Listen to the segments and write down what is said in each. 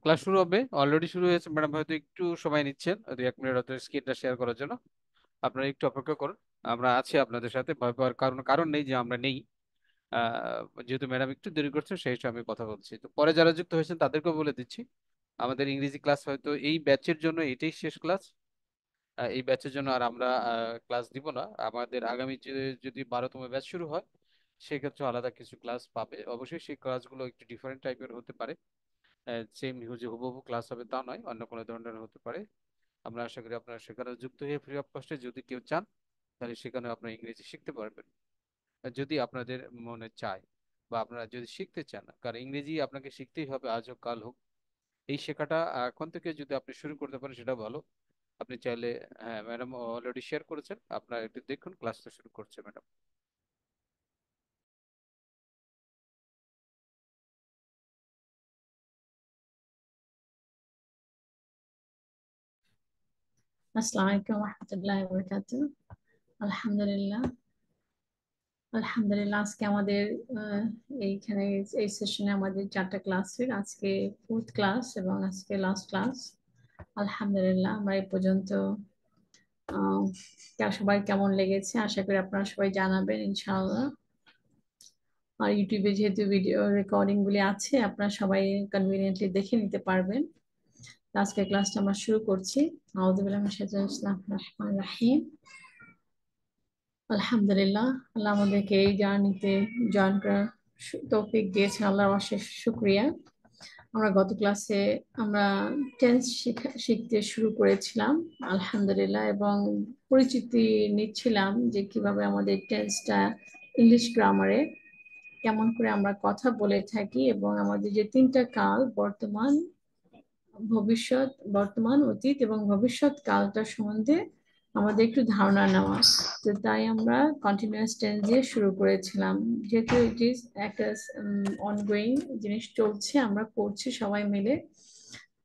Class শুরু হবে, already শুরু হয়েছে ম্যাডাম, হয়তো একটু সময় নিচ্ছেন 2-1 মিনিট হয়তো স্ক্রিনটা শেয়ার করার জন্য। আপনারা একটু অপেক্ষা করুন, আমরা আছি আপনাদের সাথে, ভয় পাওয়ার কারণ কারণ নেই যে আমরা নেই। যেহেতু ম্যাডাম একটু দেরি করছে সেই হিসেবে আমি কথা বলছি, তো পরে যারা যুক্ত হয়েছেন তাদেরকেও বলে দিচ্ছি আমাদের ইংরেজি ক্লাস হয়তো এই ব্যাচের জন্য এটাই শেষ ক্লাস। এই ব্যাচের জন্য আর আমরা ক্লাস দিব না। আমাদের আগামী যদি 12তম ব্যাচ শুরু হয় সেক্ষেত্রে আলাদা কিছু ক্লাস পাবে, অবশ্যই সেই ক্লাসগুলো একটু ডিফারেন্ট টাইপের হতে পারে। সেম যে হুবহু ক্লাস হবে তা নয়, অন্য কোনো ধরনের হতে পারে। আমরা আশা করি আপনারা সেখানে যুক্ত হয়ে ফ্রি অফ কস্টে যদি কেউ চান তাহলে সেখানে আপনারা ইংরেজি শিখতে পারবেন। আর যদি আপনাদের মনে চায় বা আপনারা যদি শিখতে চান, কারণ ইংরেজি আপনাকে শিখতেই হবে আজ হোক কাল হোক। এই শেখাটা এখন থেকে যদি আপনি শুরু করতে পারেন সেটা ভালো। আপনি চাইলে, হ্যাঁ ম্যাডাম অলরেডি শেয়ার করেছেন, আপনারা একটু দেখুন ক্লাসটা শুরু করছে ম্যাডাম। আসসালামু আলাইকুম রহমতুল্লাহ বরকাত। আলহামদুলিল্লাহ। আলহামদুলিল্লাহ, আজকে আমাদের আহ, এইখানে এই সেশনে আমাদের 4টা ক্লাসের আজকে 4th ক্লাস এবং আজকে লাস্ট ক্লাস। আলহামদুলিল্লাহ, আমরা এই পর্যন্ত সবাই কেমন লেগেছে আশা করি আপনারা সবাই জানাবেন ইনশাআল্লাহ। আর ইউটিউবে যেহেতু ভিডিও রেকর্ডিং গুলি আছে আপনারা সবাই কনভিনিয়েন্টলি দেখে নিতে পারবেন। আজকে ক্লাসটা আমরা শুরু করছি। আউযু বিল্লাহি মিনাশ শাইতানির রহমানির রহিম। আলহামদুলিল্লাহ, আল্লাহ আমাদেরকে এই জার্নিতে জয়েন করার তৌফিক দিয়েছেন, আল্লাহর অশেষ শুকরিয়া। আমরা গত ক্লাসে আমরা টেন্স শিখতে শুরু করেছিলাম আলহামদুলিল্লাহ, এবং পরিচিতি নিচ্ছিলাম যে কিভাবে আমাদের টেন্সটা ইংলিশ গ্রামারে কেমন করে আমরা কথা বলে থাকি, এবং আমাদের যে 3টা কাল বর্তমান, ভবিষ্যৎ, বর্তমান, অতীত এবং ভবিষ্যৎ কালটা সম্বন্ধে আমাদের একটু ধারণা নেওয়া। তো তাই আমরা কন্টিনিউয়াস টেন্স দিয়ে শুরু করেছিলাম, যেহেতু ইট ইজ একটা অনগোয়িং জিনিস চলছে, আমরা করছি সবাই মিলে।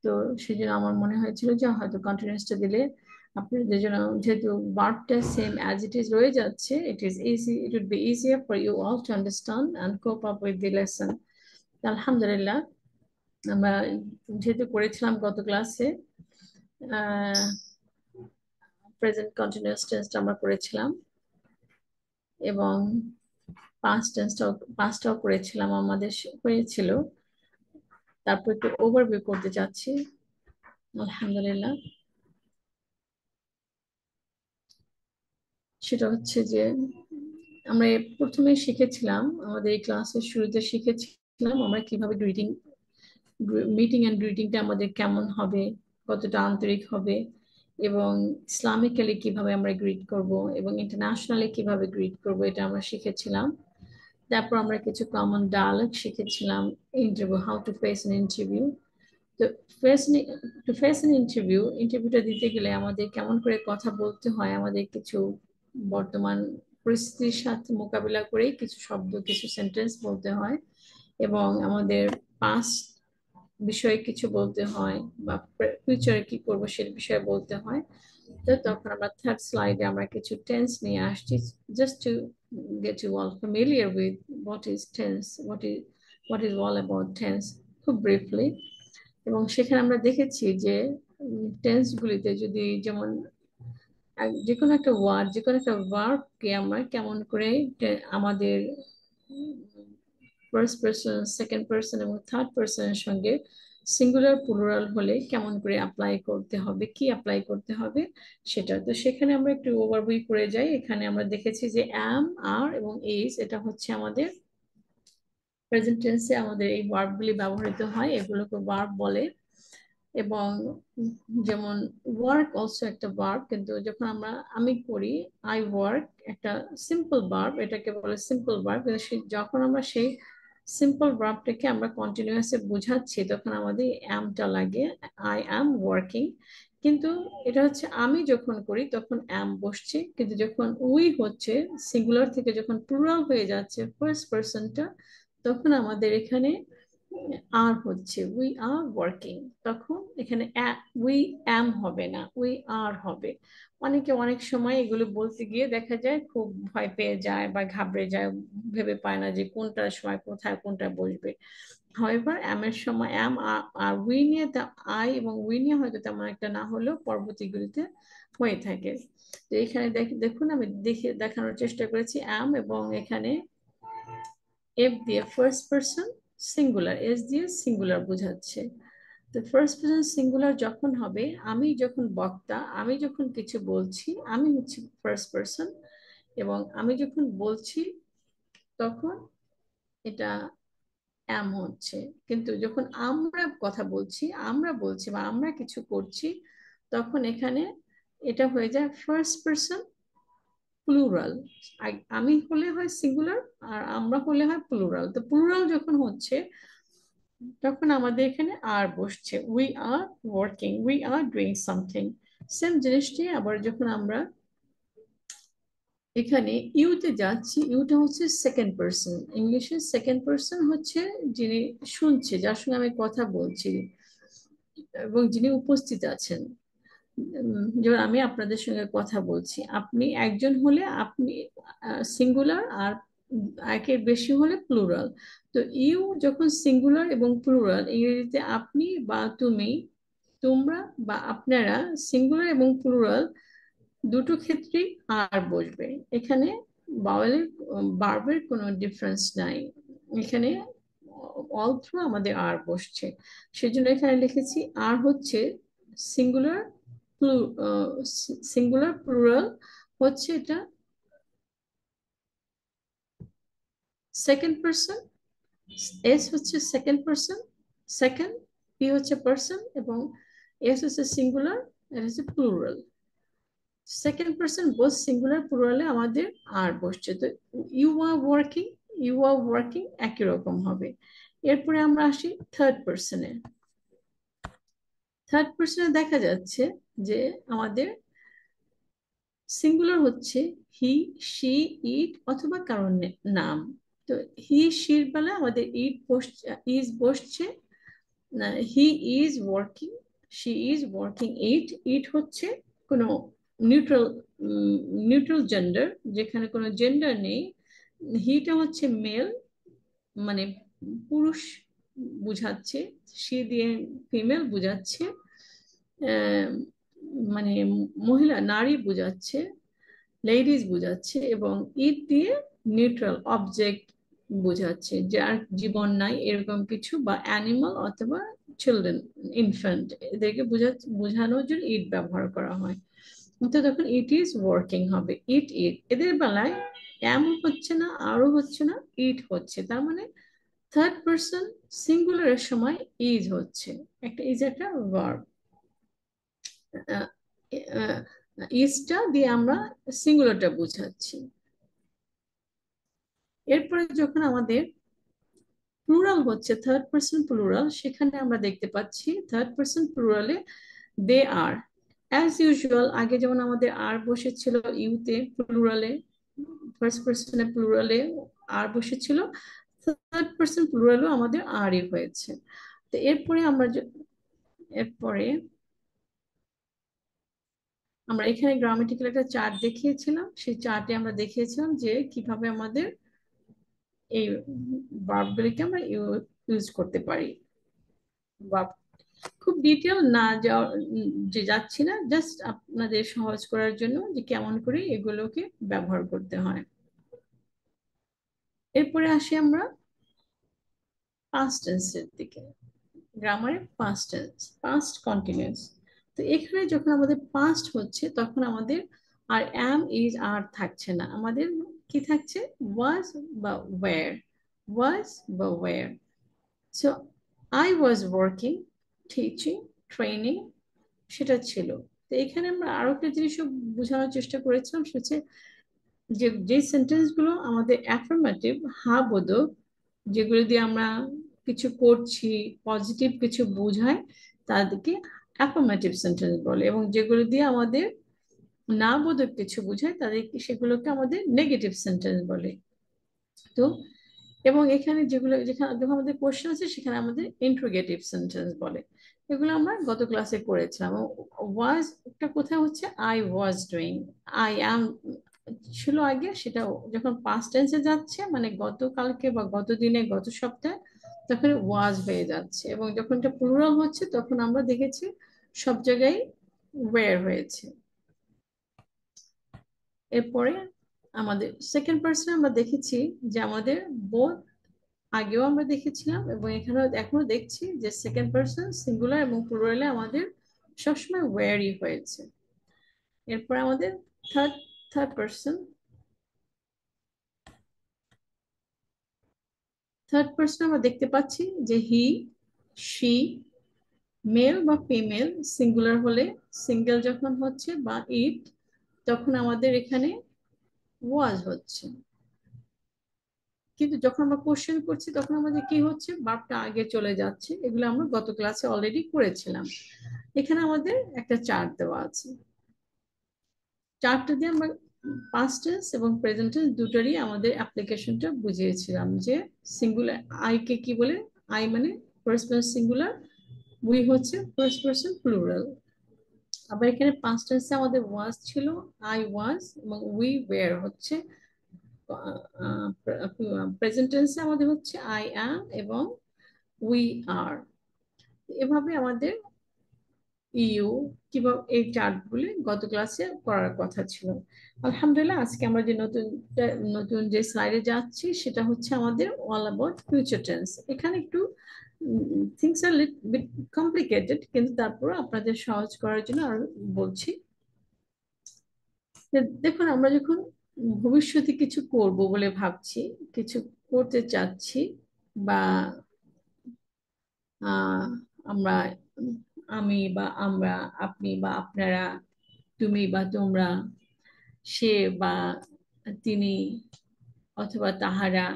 তো সেজন্য আমার মনে হয়েছিল যে হয়তো কন্টিনিউয়াসটা দিলে আপনাদের জন্য, যেহেতু ভার্বটা সেম অ্যাজ ইট ইজ রয়ে যাচ্ছে, it would be easier for you all to understand and cope up with the lesson. আলহামদুলিল্লাহ, আমরা যেহেতু করেছিলাম গত ক্লাসে প্রেজেন্ট কন্টিনিউয়াস টেন্সটা আমরা করেছিলাম, এবং পাঁচটাও করেছিলাম, আমাদের হয়েছিল। তারপর একটু ওভারভিউ করতে চাচ্ছি। আলহামদুলিল্লাহ, সেটা হচ্ছে যে আমরা প্রথমে শিখেছিলাম, আমাদের এই ক্লাসের শুরুতে শিখেছিলাম আমরা কিভাবে গ্রিটিং, মিটিং অ্যান্ড গ্রিটিংটা আমাদের কেমন হবে, কতটা আন্তরিক হবে, এবং ইসলামিক্যালি কিভাবে আমরা গ্রিট করব এবং ইন্টারন্যাশনালি কিভাবে গ্রিট করব, এটা আমরা শিখেছিলাম। তারপর আমরা কিছু কমন ডায়ালগ শিখেছিলাম, interview, how to face an interview. তো face to face an interview, ইন্টারভিউটা দিতে গেলে আমাদের কেমন করে কথা বলতে হয়, আমাদের কিছু বর্তমান পরিস্থিতির সাথে মোকাবিলা করেই কিছু শব্দ, কিছু সেন্টেন্স বলতে হয়, এবং আমাদের পাস্ট বিষয়ে কিছু বলতে হয়, বা ফিউচারে কি করবো সে বিষয়ে বলতে হয়। তো তখন আমরা থার্ড স্লাইডে আমরা কিছু টেন্স নিয়ে আসছি, just to get you all familiar with what is tense, what is all about tense, খুব ব্রিফলি। এবং সেখানে আমরা দেখেছি যে টেন্স গুলিতে যদি যেমন যে কোনো একটা ওয়ার্ড, যে কোনো একটা ভার্বকে আমরা কেমন করে আমাদের ফার্স্ট পার্সন, সেকেন্ড পার্সন এবং থার্ড পার্সনের সঙ্গে সিঙ্গুলার প্লুরাল হলে কেমন করে অ্যাপ্লাই করতে হবে, কি অ্যাপ্লাই করতে হবে সেটা। তো সেখানে আমরা একটু ওভারভিউ করে যাই। এখানে আমরা দেখেছি যে অ্যাম, আর এবং ইজ, এটা হচ্ছে আমাদের প্রেজেন্ট টেন্সে আমাদের এই ভার্বগুলি ব্যবহৃত হয়, এগুলোকে ভার্ব বলে। এবং যেমন ওয়ার্ক অলসো একটা ভার্ব, কিন্তু যখন আমি করি, আই ওয়ার্ক, একটা সিম্পল ভার্ব, এটাকে বলে সিম্পল ভার্ব, কিন্তু যখন আমরা সেই সিম্পল ভার্বটাকে আমরা কন্টিনিউয়াসে বোঝাচ্ছি তখন আমাদের অ্যামটা লাগে, আই অ্যাম ওয়ার্কিং। কিন্তু এটা হচ্ছে আমি যখন করি তখন অ্যাম বসছে, কিন্তু যখন উই হচ্ছে, সিঙ্গুলার থেকে যখন প্লুরাল হয়ে যাচ্ছে ফার্স্ট পার্সনটা, তখন আমাদের এখানে আর হচ্ছে উই আর ওয়ার্কিং। তখন এখানে উই অ্যাম হবে না, উই আর হবে। অনেকে অনেক সময় এগুলো বলতে গিয়ে দেখা যায় খুব ভয় পেয়ে যায় বা ঘাবড়ে যায়, ভেবে পায় না যে কোনটার সময় কোথায় কোনটা বসবে। হাউএভার am এর সময় am আর উই নিয়ে আই এবং উই নিয়ে হয়তো তেমন একটা না হলেও পরবর্তীগুলিতে হয়ে থাকে। তো এখানে দেখুন আমি দেখানোর চেষ্টা করেছি am, এবং এখানে এফ দিয়ে ফার্স্ট পারসন সিঙ্গুলার, এস দিয়ে সিঙ্গুলার বোঝাচ্ছে। তো ফার্স্ট পারসন সিঙ্গুলার যখন হবে, আমি যখন বক্তা, আমি যখন কিছু বলছি, আমি হচ্ছে ফার্স্ট পারসন, এবং আমি যখন বলছি তখন এটা অ্যাম হচ্ছে। কিন্তু যখন আমরা কথা বলছি, আমরা বলছি বা আমরা কিছু করছি, তখন এখানে এটা হয়ে যায় ফার্স্ট পারসন প্লুরাল। আমি হলে হয় সিঙ্গুলার, আর আমরা হলে হয় প্লুরাল। তো প্লুরাল যখন হচ্ছে তখন আমাদের এখানে আর বসছে, we are working, we are doing something. Same জিনিসটি আবার যখন আমরা এখানে ইউতে যাচ্ছি, ইউটা হচ্ছে সেকেন্ড পার্সন। ইংলিশে সেকেন্ড পার্সন হচ্ছে যিনি শুনছে, যার সঙ্গে আমি কথা বলছি এবং যিনি উপস্থিত আছেন। যেমন আমি আপনাদের সঙ্গে কথা বলছি, আপনি একজন হলে আপনি সিঙ্গুলার, আর একের বেশি হলে প্লুরাল। তো ইউ যখন সিঙ্গুলার এবং প্লুরাল, ইংরেজিতে আপনি বা তুমি, তোমরা বা আপনারা, সিঙ্গুলার এবং প্লুরাল দুটো ক্ষেত্রেই আর বসবে। এখানে বাওয়েলের বার্বের কোনো ডিফারেন্স নাই, এখানে অল থ্রু আমাদের আর বসছে। সেজন্য এখানে লিখেছি আর হচ্ছে সিঙ্গুলার, সিঙ্গুলার প্লুরাল হচ্ছে এটা সেকেন্ড পারসন, এস হচ্ছে সেকেন্ড পারসন, সেকেন্ড, পি হচ্ছে পারসন, এবং এস হচ্ছে সিঙ্গুলার, এটা হচ্ছে plural. Second person both singular প্লুরালে আমাদের আর বসছে। তো you are working, you are working একই রকম হবে। এরপরে আমরা আসি থার্ড পারসনে। থার্ড পারসনে দেখা যাচ্ছে যে আমাদের সিঙ্গুলার হচ্ছে হি, শি, ইট অথবা কারোর নাম। তো হি শির বেলা আমাদের ইট বসছে, ইজ বসছে। He is working, she is working it. It হচ্ছে কোনো নিউট্রাল, নিউট্রাল জেন্ডার, যেখানে কোনো জেন্ডার নেই। হিটা হচ্ছে মেল, মানে পুরুষ বুঝাচ্ছে, সে দিয়ে ফিমেল বুঝাচ্ছে, আহ, মানে মহিলা নারী বুঝাচ্ছে, লেডিজ বুঝাচ্ছে, এবং ইট দিয়ে নিউট্রাল অবজেক্ট বোঝাচ্ছে, যার জীবন নাই এরকম কিছু, বা অ্যানিমাল অথবা চিলড্রেন, ইনফ্যান্ট, এদেরকে বোঝানোর জন্য ইট ব্যবহার করা হয়। তো তখন ইট ইজ ওয়ার্কিং হবে, ইট ইট। এদের বেলায় এম হচ্ছে না, আরও হচ্ছে না, ইট হচ্ছে। তার মানে থার্ড পারসন সিঙ্গুলারের সময় ইজ হচ্ছে, একটা ইজ একটা ভার্ব। ইজটা দিয়ে আমরা সিঙ্গুলারটা বুঝাচ্ছি। এরপরে যখন আমাদের প্লুরাল হচ্ছে, থার্ড পারসন প্লুরাল, সেখানে আমরা দেখতে পাচ্ছি থার্ড পারসন প্লুরালে দে আর, অ্যাজ ইউজুয়াল আগে যেমন আমাদের আর বসেছিল ইউতে প্লুরালে, ফার্স্ট পারসনে প্লুরালে আর বসেছিল, থার্ড পারসন প্লুরালও আমাদের আরই হয়েছে। তো এরপরে এরপরে আমরা এখানে গ্রামাটিক্যাল একটা চার্ট দেখিয়েছিলাম, সেই চার্টে আমরা দেখিয়েছিলাম যে কিভাবে আমাদের এই ভার্বগুলিকে আমরা ইউজ করতে পারি। বা খুব ডিটেল না যে যাচ্ছি না, জাস্ট আপনাদের সহজ করার জন্য যে কেমন করে এগুলোকে ব্যবহার করতে হয়। এরপরে আসি আমরা পাস্ট টেন্সের দিকে। গ্রামারে পাস্ট টেন্স, পাস্ট কন্টিনিউয়াস। তো এখানে যখন আমাদের পাস্ট হচ্ছে তখন আমাদের আর অ্যাম ইজ আর থাকছে না, আমাদের কি থাকছে, ওয়াজ বা ওয়্যার, ওয়াজ বা were. So I was working, teaching, training, সেটা ছিল। তো এখানে আমরা আরো একটা জিনিসও বোঝানোর চেষ্টা করেছিলাম, সেটা হচ্ছে যে যে সেন্টেন্স গুলো আমাদের অ্যাফার্মেটিভ, হা বোধক, যেগুলো দিয়ে আমরা কিছু করছি, পজিটিভ কিছু বোঝায়, তাদেরকে অ্যাফার্মেটিভ সেন্টেন্স বলে, এবং যেগুলো দিয়ে আমাদের না বোধক কিছু বোঝায় তাদেরকে, সেগুলোকে আমাদের নেগেটিভ সেন্টেন্স বলে। তো এবং এখানে যেখানে যখন আমাদের কোশ্চেন আছে সেখানে আমাদের ইন্ট্রোগেটিভ সেন্টেন্স বলে। এগুলো আমরা গত ক্লাসে করেছিলাম। ওয়াজ একটা কোথায় হচ্ছে, I was doing, I am ছিল আগে, সেটা যখন পাস্ট টেন্সে যাচ্ছে মানে গতকালকে বা গত দিনে গত সপ্তাহে, তখন ওয়াজ হয়ে যাচ্ছে, এবং যখন এটা প্লুরাল হচ্ছে তখন আমরা দেখেছি সব জায়গায় ওয়্যার হয়েছে। এরপরে আমাদের সেকেন্ড পার্সন আমরা দেখেছি যে আমাদের বোথ, আগেও আমরা দেখেছিলাম এবং এখানেও এখনো দেখছি যে সেকেন্ড পার্সন সিঙ্গুলার এবং প্লুরালে আমাদের সবসময় ওয়্যারই হয়েছে। এরপর আমাদের third third person third person আমরা দেখতে পাচ্ছি যে হি, শি, মেল বা ফিমেল সিঙ্গুলার হলে, সিঙ্গেল যখন হচ্ছে বা ইট, তখন আমাদের এখানে ওয়াজ হচ্ছে। কিন্তু যখন আমরা কোশ্চেন করছি তখন আমাদের কি হচ্ছে, ভার্বটা আগে চলে যাচ্ছে। এগুলো আমরা গত ক্লাসে অলরেডি করেছিলাম। এখানে আমাদের একটা চার্ট দেওয়া আছে। চার্টটা দিয়ে আমরা পাস্ট টেন্স এবং প্রেজেন্ট টেন্স দুটোরই আমাদের অ্যাপ্লিকেশনটা বুঝিয়েছিলাম, যে সিঙ্গুলার আই কে কি বলে, আই মানে ফার্স্ট পারসন সিঙ্গুলার, উই হচ্ছে ফার্স্ট পারসন প্লুরাল। আবার এখানে পাস্ট টেন্সে আমাদের ওয়াজ ছিল, আই ওয়াজ, এবং উই ওয়্যার হচ্ছে। প্রেজেন্ট টেন্সে আমাদের হচ্ছে আই অ্যাম এবং উই আর। এভাবে আমাদের ইউ কিভাবে এই চার্টগুলি গত ক্লাসে করার কথা ছিল। আলহামদুলিল্লাহ, আজকে আমরা যে নতুন নতুন যে স্লাইডে যাচ্ছি সেটা হচ্ছে আমাদের অল অ্যাবাউট ফিউচার টেন্স। এখানে একটু থিংস আর বিট কমপ্লিকেটেড, কিন্তু তারপর আপনাদের সহজ করার জন্য আর বলছি। দেখুন, আমরা যখন ভবিষ্যতে কিছু করব বলে ভাবছি, কিছু করতে চাচ্ছি, বা আহ আমরা, আমি বা আমরা, আপনি বা আপনারা, তুমি বা তোমরা, সে বা তিনি, অথবা তাহারা,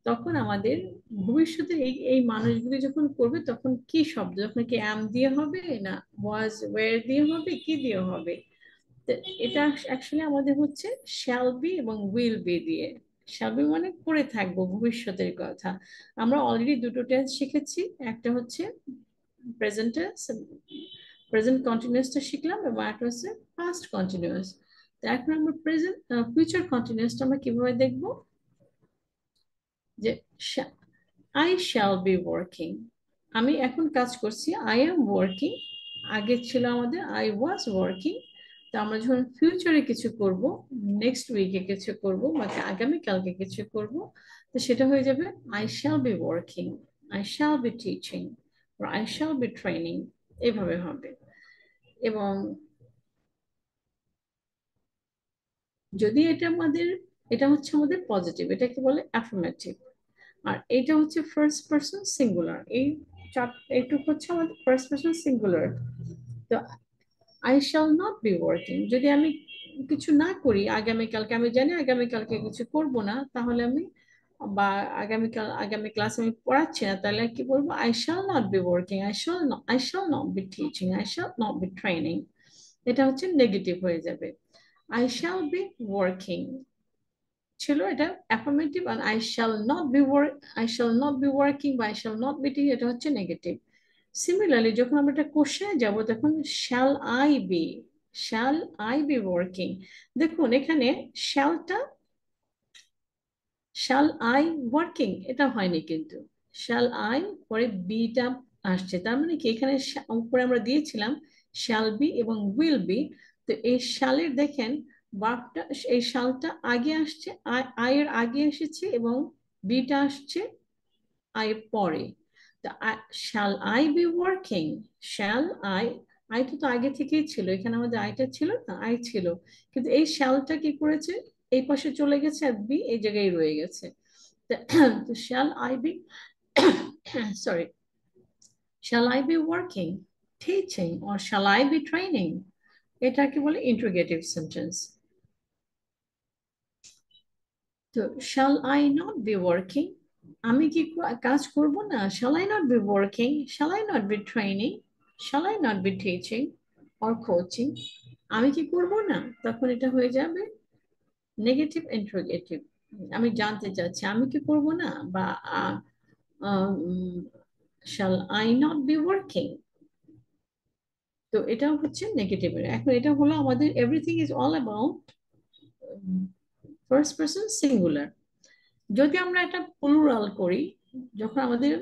তখন আমাদের ভবিষ্যতে এই এই মানুষগুলি যখন করবে তখন কি শব্দ, যখন কি অ্যাম দিয়ে হবে, না ওয়াজ ওয়্যার দিয়ে হবে, কি দিয়ে হবে? তো এটা অ্যাকচুয়ালি আমাদের হচ্ছে শ্যাল বি এবং উইল বি দিয়ে। শ্যাল বি মানে করে থাকবো, ভবিষ্যতের কথা। আমরা অলরেডি দুটো টেন্স শিখেছি, একটা হচ্ছে প্রেজেন্ট টেন্স, প্রেজেন্ট কন্টিনিউয়াসটা শিখলাম, এবং একটা হচ্ছে পাস্ট কন্টিনিউয়াস। তো এখন আমরা প্রেজেন্ট ফিউচার কন্টিনিউয়াসটা আমরা কিভাবে দেখবো, যে আই শ্যাল বি ওয়ার্কিং, আমি এখন কাজ করছি, আই এম ওয়ার্কিং। আগে ছিল আমাদের আই ওয়াজ ওয়ার্কিং। তো আমরা যখন ফিউচারে কিছু করব, নেক্সট উইকে কিছু করব বা আগামীকালকে কিছু করব, তো সেটা হয়ে যাবে I shall be working, I shall be teaching, I shall be training. এভাবে হবে। এবং যদি এটা আমাদের, এটা হচ্ছে আমাদের পজিটিভ, এটাকে বলে অ্যাফার্মেটিভ। আর এটা হচ্ছে ফার্স্ট পারসন সিঙ্গুলার। এই এইটুকু হচ্ছে আমাদের ফার্স্ট পারসন সিঙ্গুলার। তো I shall not be working, যদি আমি কিছু না করি আগামীকালকে, আমি জানি আগামীকালকে কিছু করব না, তাহলে আমি, বা আগামীকাল আগামী ক্লাস আমি পড়াচ্ছি না, তাহলে কি বলবো, I shall not be working, I shall not be teaching, I shall not be training. এটা হচ্ছে নেগেটিভ হয়ে যাবে। আই শ্যাল বি ওয়ার্কিং ছিল এটা অ্যাফার্মেটিভ, আর I shall not be working বা I shall not be teaching এটা হচ্ছে নেগেটিভ। সিমিলারলি যখন আমরা একটা কোশ্চেনে যাব তখন shall I be, shall I be working. দেখুন এখানে শ্যালটা, শ্যাল আই ওয়ার্কিং এটা হয়নি, কিন্তু শ্যাল আই পরে বিটা আসছে, তার মানে কি এখানে উপরে আমরা দিয়েছিলাম শ্যাল বি এবং উইল বি। তো এই শ্যালের দেখেন ভার্বটা, এই শ্যালটা আগে আসছে, আই এর আগে এসেছে, এবং বিটা আসছে আই পরে। তা shall I be working, shall I, আইটা তো আগে থেকেই ছিল, এখানে আমাদের আইটা ছিল না, আই ছিল, কিন্তু এই শ্যালটা কি করেছে, এই পাশে চলে গেছে, আর বি এই জায়গায় রয়ে গেছে। তো shall I be, sorry, shall I be working, teaching, or shall I be training, এটাকে বলে ইন্টারোগেটিভ সেন্টেন্স। তো shall I not be working, আমি কি কাজ করব না, shall I not be working, shall I not be training, shall I not be teaching or coaching, আমি কি করব না, তখন এটা হয়ে যাবে নেগেটিভ ইন্টারোগেটিভ। আমি জানতে চাচ্ছি আমি কি করব না, বা shall I not be working. তো এটা হচ্ছে নেগেটিভ। এখন এটা হলো আমাদের everything is all about first person singular. যদি আমরা এটা প্লুরাল করি, যখন আমাদের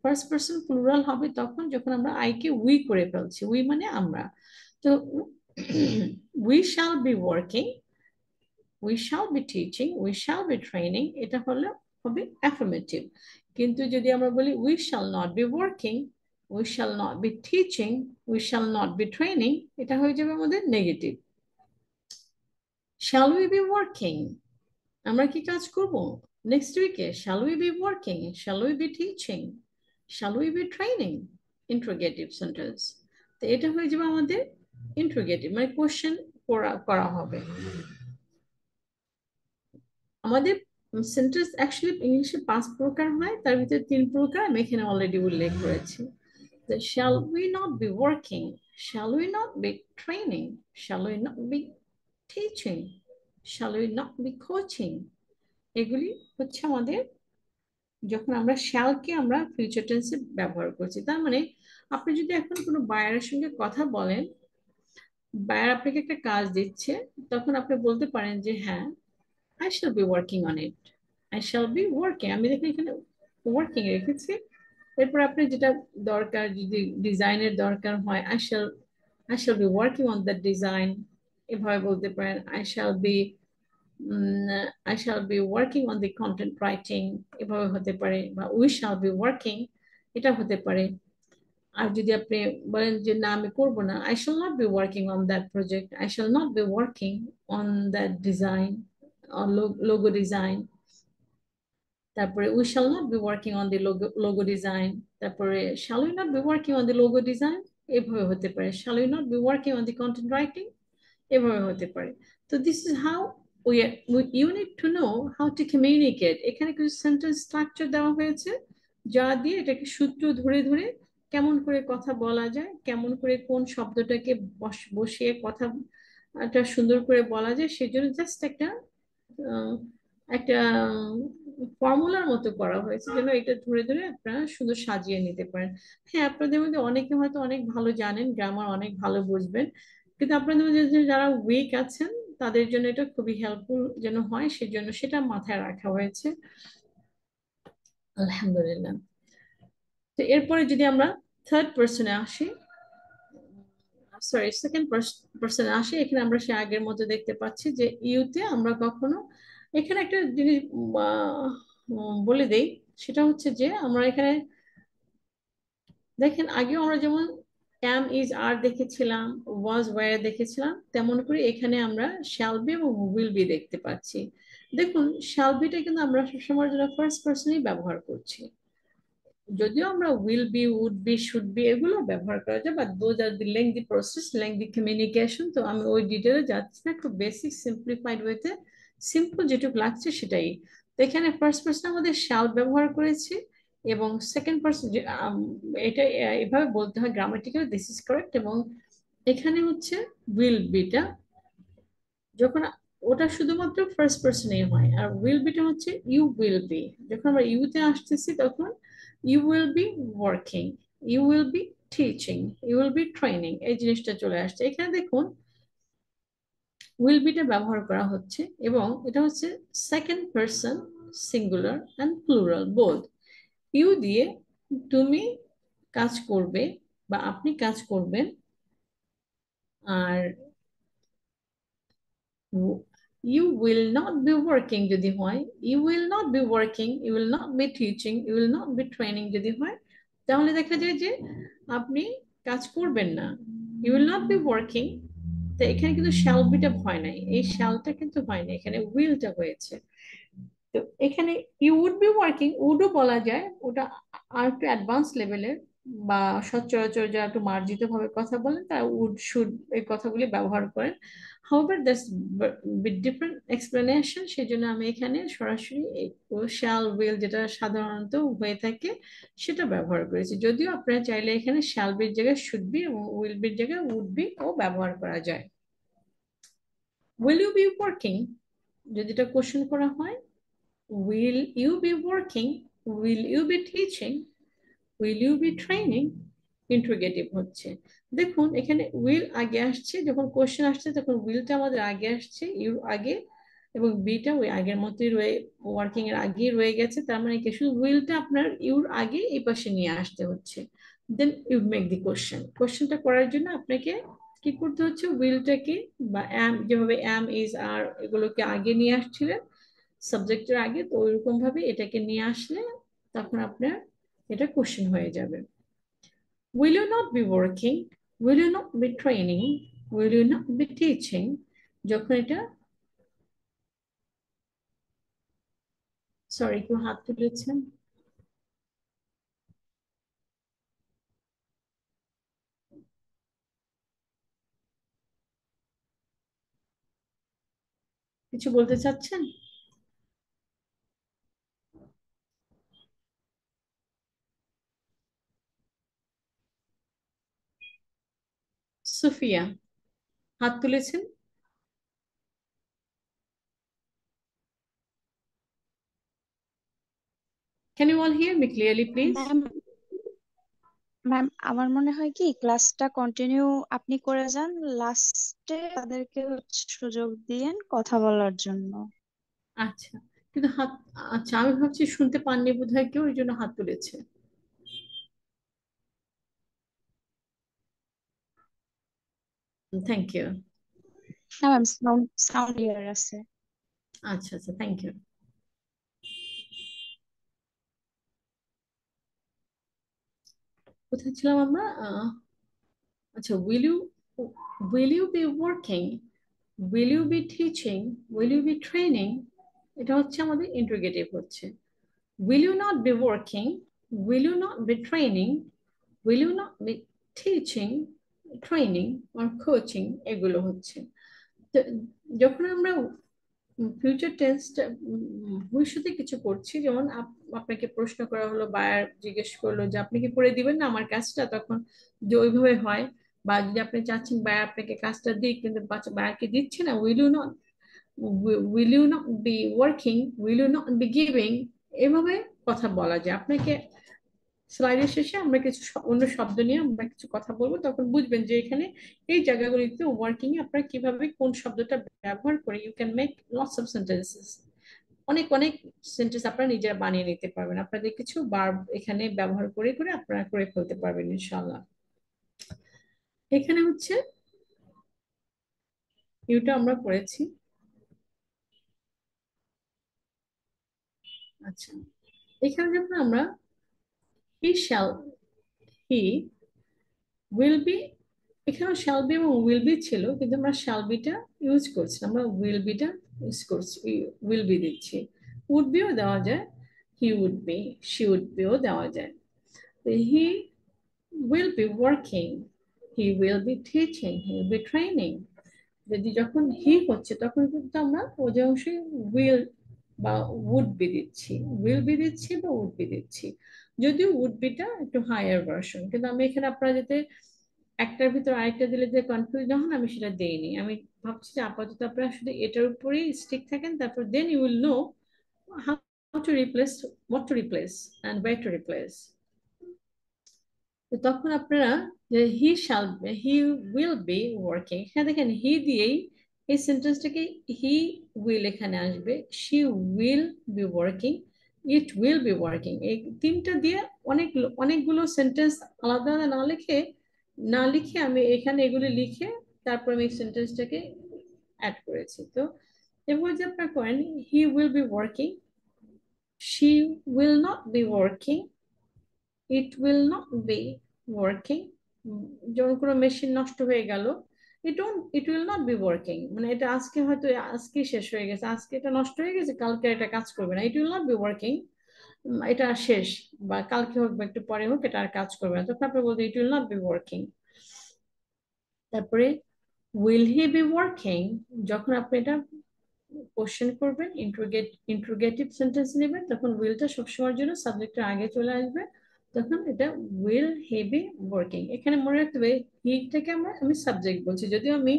ফার্স্ট পার্সন প্লুরাল হবে তখন যখন আমরা আই কে উই করে ফেলছি, উই মানে আমরা। তো we shall be working, we shall be teaching, we shall be training, এটা হলো হবে অ্যাফার্মেটিভ। কিন্তু যদি আমরা বলি we shall not be working, we shall not be teaching, we shall not be training, এটা হয়ে যাবে আমাদের negative. Shall we be working, আমরা কি কাজ করব নেক্সট উইকে? Shall we be working, shall we be teaching, shall we be training, interrogative sentence. তো এটা হয়ে যাবে আমাদের ইন্টারোগেটিভ, মানে কোশ্চেন করা করা হবে আমাদের। সেন্টেন্স অ্যাকচুয়ালি ইংলিশে 5 প্রকার হয়, তার ভিতরে 3 প্রকার আমি এখানে অলরেডি উল্লেখ করেছি। Shall we not be working, shall we not be training, shall we not be teaching, shall we not be coaching, এগুলি হচ্ছে আমাদের যখন আমরা শ্যালকে আমরা ফিউচার টেন্সে ব্যবহার করছি। তার মানে আপনি যদি এখন কোনো বায়ারের সঙ্গে কথা বলেন, বায়ার আপনাকে একটা কাজ দিচ্ছে, তখন আপনি বলতে পারেন যে হ্যাঁ, I shall be working on it, I shall be working, আমি দেখি এখানে ওয়ার্কিং রেখেছি। এরপর আপনি যেটা দরকার, যদি ডিজাইনের দরকার হয়, I shall be working on that design, এভাবে বলতে পারেন। I shall be working on the content writing, এভাবে হতে পারে, বা we shall be working, এটা হতে পারে। আর যদি আপনি বলেন যে না আমি করব না, I shall not be working on that project, I shall not be working on that design or logo design, তারপরে we shall not be working on the logo design, তারপরে shall we not be working on the logo design, এভাবে হতে পারে। Shall we not be working on the content writing, এভাবে হতে পারে। তো this is how you need to know how to communicate. এখানে কিছু সেন্টেন্স স্ট্রাকচার দেওয়া হয়েছে, যা দিয়ে এটাকে সূত্র ধরে ধরে কেমন করে কথা বলা যায়, কেমন করে কোন শব্দটাকে বসিয়ে কথাটা সুন্দর করে বলা যায়, সেজন্য জাস্ট আহ, একটা ফর্মুলার মতো করা হয়েছে যেন এটা ধরে ধরে আপনারা সুন্দর সাজিয়ে নিতে পারেন। হ্যাঁ, আপনাদের মধ্যে অনেকে হয়তো অনেক ভালো জানেন, গ্রামার অনেক ভালো বুঝবেন, কিন্তু আপনাদের মধ্যে যারা উইক আছেন তাদের জন্য এটা খুবই হেল্পফুল যেন হয়, সেজন্য সেটা মাথায় রাখা হয়েছে। আলহামদুলিল্লাহ। তো এরপরে যদি আমরা থার্ড পার্সনে আসি, সরি সেকেন্ড পার্সনে আসি, এখানে আমরা সে আগের মতো দেখতে পাচ্ছি যে ইউতে আমরা কখনো, এখানে একটা জিনিস বলে দেই, সেটা হচ্ছে যে আমরা এখানে দেখেন আগেও আমরা যেমন অ্যাম ইজ আর দেখেছিলাম, ওয়াজ ওয়্যার দেখেছিলাম, তেমন করে এখানে আমরা শ্যাল বি এবং উইল বি দেখতে পাচ্ছি। দেখুন শ্যাল বিটা কিন্তু আমরা সবসময় জন্য ফার্স্ট পার্সনেই ব্যবহার করছি, যদিও আমরা will be, would be, should be এগুলো ব্যবহার করা যায়, but those are the lengthy process, lengthy communication, তো আমি ওই ডিটেলে যাচ্ছি না, খুব বেসিক সিম্পলিফাইড ওয়েতে সিম্পল যেটুকু লাগছে সেটাই। তো এখানে ফার্স্ট পার্সন আমাদের শ্যাল ব্যবহার করেছি, এবং সেকেন্ড পার্সন এটা এভাবে বলতে হয় গ্রামাটিক্যালি দিস ইজ কারেক্ট, এবং এখানে হচ্ছে উইল বিটা যখন ওটা শুধুমাত্র ফার্স্ট পার্সনেই হয়, আর উইল বিটা হচ্ছে ইউ উইল বি, যখন আমরা ইউতে আসতেছি তখন you will be working, you will be teaching, you will be training, এই জিনিসটা চলে আসছে এখানে। দেখুন উইল বিটা ব্যবহার করা হচ্ছে, এবং এটা হচ্ছে second person singular and plural both. You দিয়ে তুমি কাজ করবে বা আপনি কাজ করবেন, আর you will not be working যদি হয়, you will not be working, you will not be teaching, you will not be training যদি হয়, তাহলে দেখা যায় যে আপনি কাজ করবেন না। You will not be working, তো এখানে কিন্তু শ্যাল বিটা হয় নাই, এই শ্যালটা কিন্তু হয় না, এখানে উইলটা হয়েছে। তো এখানে ইউ উড বি ওয়ার্কিং, উডও বলা যায়, ওটা আর একটু অ্যাডভান্স লেভেলের, বা সচরাচর যারা একটু মার্জিত ভাবে কথা বলেন তারা উড শুড এই কথাগুলি ব্যবহার করেন। However that's with different explanation, সেই জন্য আমি এখানে সরাসরি শ্যাল উইল যেটা সাধারণত হয়ে থাকে সেটা ব্যবহার করেছি, যদিও আপনারা চাইলে এখানে শ্যাল বির জায়গায় শুড বি এবং উইল বির জায়গায় উড বি ও ব্যবহার করা যায়। উইল ইউ বি ওয়ার্কিং যদি এটা কোশ্চেন করা হয়, will you be working, will you be teaching, will you be training, interrogative হচ্ছে। দেখুন এখানে উইল আগে আসছে, যখন কোশ্চেন আসছে তখন উইলটা আমাদের আগে আসছে, ইউ আগে, এবং বিটা ওই আগের মতোই রয়ে, ওয়ার্কিং এর আগেই রয়ে গেছে, তার মানে কি শুধু উইলটা আপনার ইউর আগে এই পাশে নিয়ে আসতে হচ্ছে। Then you make the question, কোশ্চেনটা করার জন্য আপনাকে কি করতে হচ্ছে, উইলটাকে বা অ্যাম, যেভাবে অ্যাম ইজ আর এগুলোকে আগে নিয়ে আসছিলেন সাবজেক্টের আগে, তো ওইরকম ভাবে এটাকে নিয়ে আসলে তখন আপনার এটা কোশ্চেন হয়ে যাবে। Will you not be working? Will you not be training? Will you not be teaching? যখন এটা, সরি কেউ হাত তুলেছেন, কিছু বলতে চাচ্ছেন? সুফিয়া হাত তুলেছেন। Can you all hear me clearly, please? Ma'am, ma'am আমার মনে হয় কি ক্লাসটা কন্টিনিউ আপনি করে যান, লাস্টে তাদেরকে সুযোগ দিয়েন কথা বলার জন্য। আচ্ছা, কিন্তু হাত, আচ্ছা আমি ভাবছি শুনতে পাননি বোধহয় কেউ, ওই জন্য হাত তুলেছে। Thank you. না ম্যাম, সাউন্ড সাউন্ড ক্লিয়ার আছে। আচ্ছা আচ্ছা, থ্যাংক ইউ। কোথায় ছিলাম আমরা? আচ্ছা, will you be working, will you be teaching, will you be training, এটা হচ্ছে আমাদের ইন্টারোগেটিভ হচ্ছে। Will you not be working, will you not be training, will you not be teaching, training or coaching, এগুলো হচ্ছে। তো যখন আমরা future টেন্সটা ভবিষ্যতে কিছু করছি, যেমন আপনাকে প্রশ্ন করা হলো, বায়ার জিজ্ঞেস করলো যে আপনি কি করে দিবেন না আমার কাজটা, তখন যে ওইভাবে হয়। বা যদি আপনি চাচ্ছেন বায়ার আপনাকে কাজটা দিক, কিন্তু বায়ারকে দিচ্ছে না, will you not be working, will you not be giving, এভাবে কথা বলা যায়। আপনাকে স্লাইডের শেষে আমরা কিছু অন্য শব্দ নিয়ে আমরা কিছু কথা বলবো, তখন বুঝবেন যে এখানে এই জায়গাগুলিতে ওয়ার্কিং এ আপনারা কিভাবে কোন শব্দটা ব্যবহার করে you can make lots of sentences, অনেক অনেক সেন্টেন্স আপনারা নিজেরা বানিয়ে নিতে পারবেন, আপনাদের কিছু ভার্ব এখানে ব্যবহার করে করে আপনারা করে ফেলতে পারবেন ইনশাআল্লাহ। এখানে হচ্ছে ইউটা আমরা করেছি। আচ্ছা, এখানে যখন আমরা he shall, he will be, এখানে শ্যাল বি এবং উইল বি ছিল, কিন্তু আমরা শ্যাল বিটা ইউজ করছি, আমরা উইল বিটা ইউজ করছি, উইল বি দিচ্ছি। উড বিও দেওয়া যায়, he would be, she would বিও দেওয়া যায়। হি will be working, he will be teaching, he will be training। যদি যখন হি হচ্ছে তখন কিন্তু আমরা ওই অংশে উইল বা উড বি দিচ্ছি, উইল বি দিচ্ছি বা উড বি দিচ্ছি। যদিও উড বিটা একটু হায়ার ভার্সন, কিন্তু আমি এখানে আপনারা যাতে একটার ভিতর আরেকটা দিলে যে কনফিউজ না হন, আমি সেটা দেইনি। আমি ভাবছি যে আপাতত আপনারা শুধু এটার উপরেই স্টিক থাকেন, তারপর then you will know how to replace, what to replace and where to replace. তো তখন আপনারা যে হি উইল বি ওয়ার্কিং, এখানে দেখেন হি দিয়েই এই সেন্টেন্সটাকে, হি উইল এখানে আসবে, she will be working, it will be working, এই তিনটা দিয়ে অনেক অনেকগুলো সেন্টেন্স আলাদা আলাদা না লিখে আমি এখানে এগুলি লিখে তারপর আমি এই সেন্টেন্সটাকে অ্যাড করেছি। তো এবার যে আপনারা করেন, হি will be working, she will not be working, it will not be working. যখন কোনো মেশিন নষ্ট হয়ে গেল, ইট উইল নট বি ওয়ার্কিং, মানে এটা আজকে হয়তো আজকে শেষ হয়ে গেছে, আজকে এটা নষ্ট হয়ে গেছে, কালকে এটা কাজ করবে না, ইট উইল নট বি ওয়ার্কিং, এটা শেষ, বা কালকে হোক বা একটু পরে হোক এটা আর কাজ করবে না, তখন আপনি বলতে ইট উইল নট বি ওয়ার্কিং। তারপরে উইল হি বি ওয়ার্কিং, যখন আপনি এটা কোশ্চেন করবেন, ইন্ট্রোগেটিভ সেন্টেন্স নেবেন, তখন উইলটা সবসময়ের জন্য সাবজেক্টের আগে চলে আসবে, তখন এটা উইল হি বি ওয়ার্কিং। এখানে মনে রাখতে হবে হিটাকে আমি সাবজেক্ট বলছি, যদিও আমি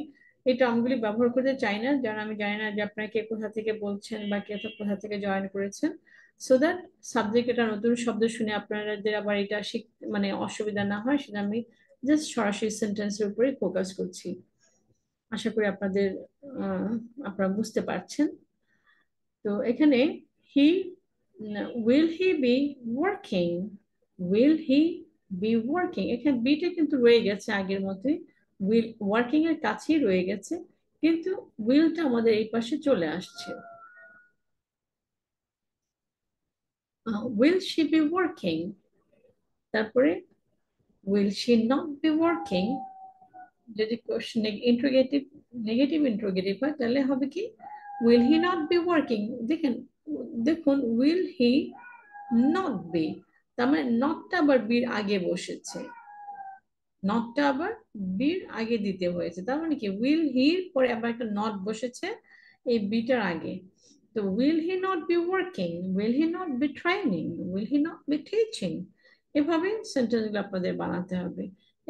এই টার্মগুলি ব্যবহার করতে চাই না, কারণ আমি জানি না যে আপনারা কে কোথা থেকে বলছেন বা কে কোথা থেকে জয়েন করেছেন, সো দ্যাট সাবজেক্ট এটা নতুন শব্দ শুনে আপনাদের আবার এটা মানে অসুবিধা না হয়, সেটা আমি জাস্ট সরাসরি সেন্টেন্সের উপরে ফোকাস করছি। আশা করি আপনারা বুঝতে পারছেন। তো এখানে he will he be working, will he be working, এখানে বিটা কিন্তু রয়ে গেছে আগের মতোই, উইল ওয়ার্কিং এর কাছেই রয়ে গেছে, কিন্তু উইলটা আমাদের এই পাশে চলে আসছে। উইল শি বি ওয়ার্কিং, তারপরে will she not be working, যদি কোশ্চেন ইন্টারোগেটিভ নেগেটিভ ইন্টারোগেটিভ হয় তাহলে হবে কি will he not be working. দেখেন, দেখুন উইল হি নট বি, তার মানে নটটা আবার বির আগে বসেছে, নটটা আবার বির আগে দিতে হয়েছে, তার মানে কি উইল হির পরে আবার একটা নট বসেছে এই বিটার আগে। তো will he not be working, will he not be training, will he not be teaching, এভাবে সেন্টেন্সগুলো আপনাদের বানাতে হবে।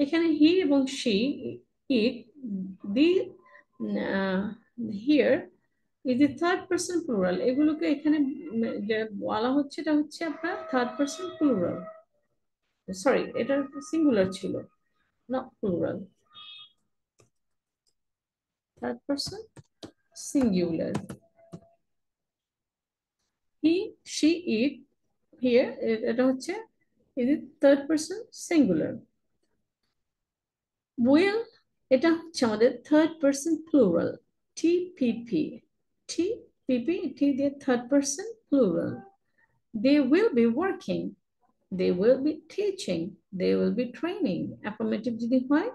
এখানে হি এবং শি, ইট, দি, হিয়ার, এই যে থার্ড পার্সন প্লুরাল, এগুলোকে এখানে যে বলা হচ্ছে এটা হচ্ছে আপনার থার্ড পার্সন প্লুরাল, সরি এটা সিঙ্গুলার ছিল, not plural, third person singular. He, she, it, here এটা হচ্ছে is it third person singular. Will, এটা হচ্ছে আমাদের third person plural, TPP, TPP, T দিয়ে third person plural. They will be working, they will be teaching, they will be training. Affirmative যদি হয়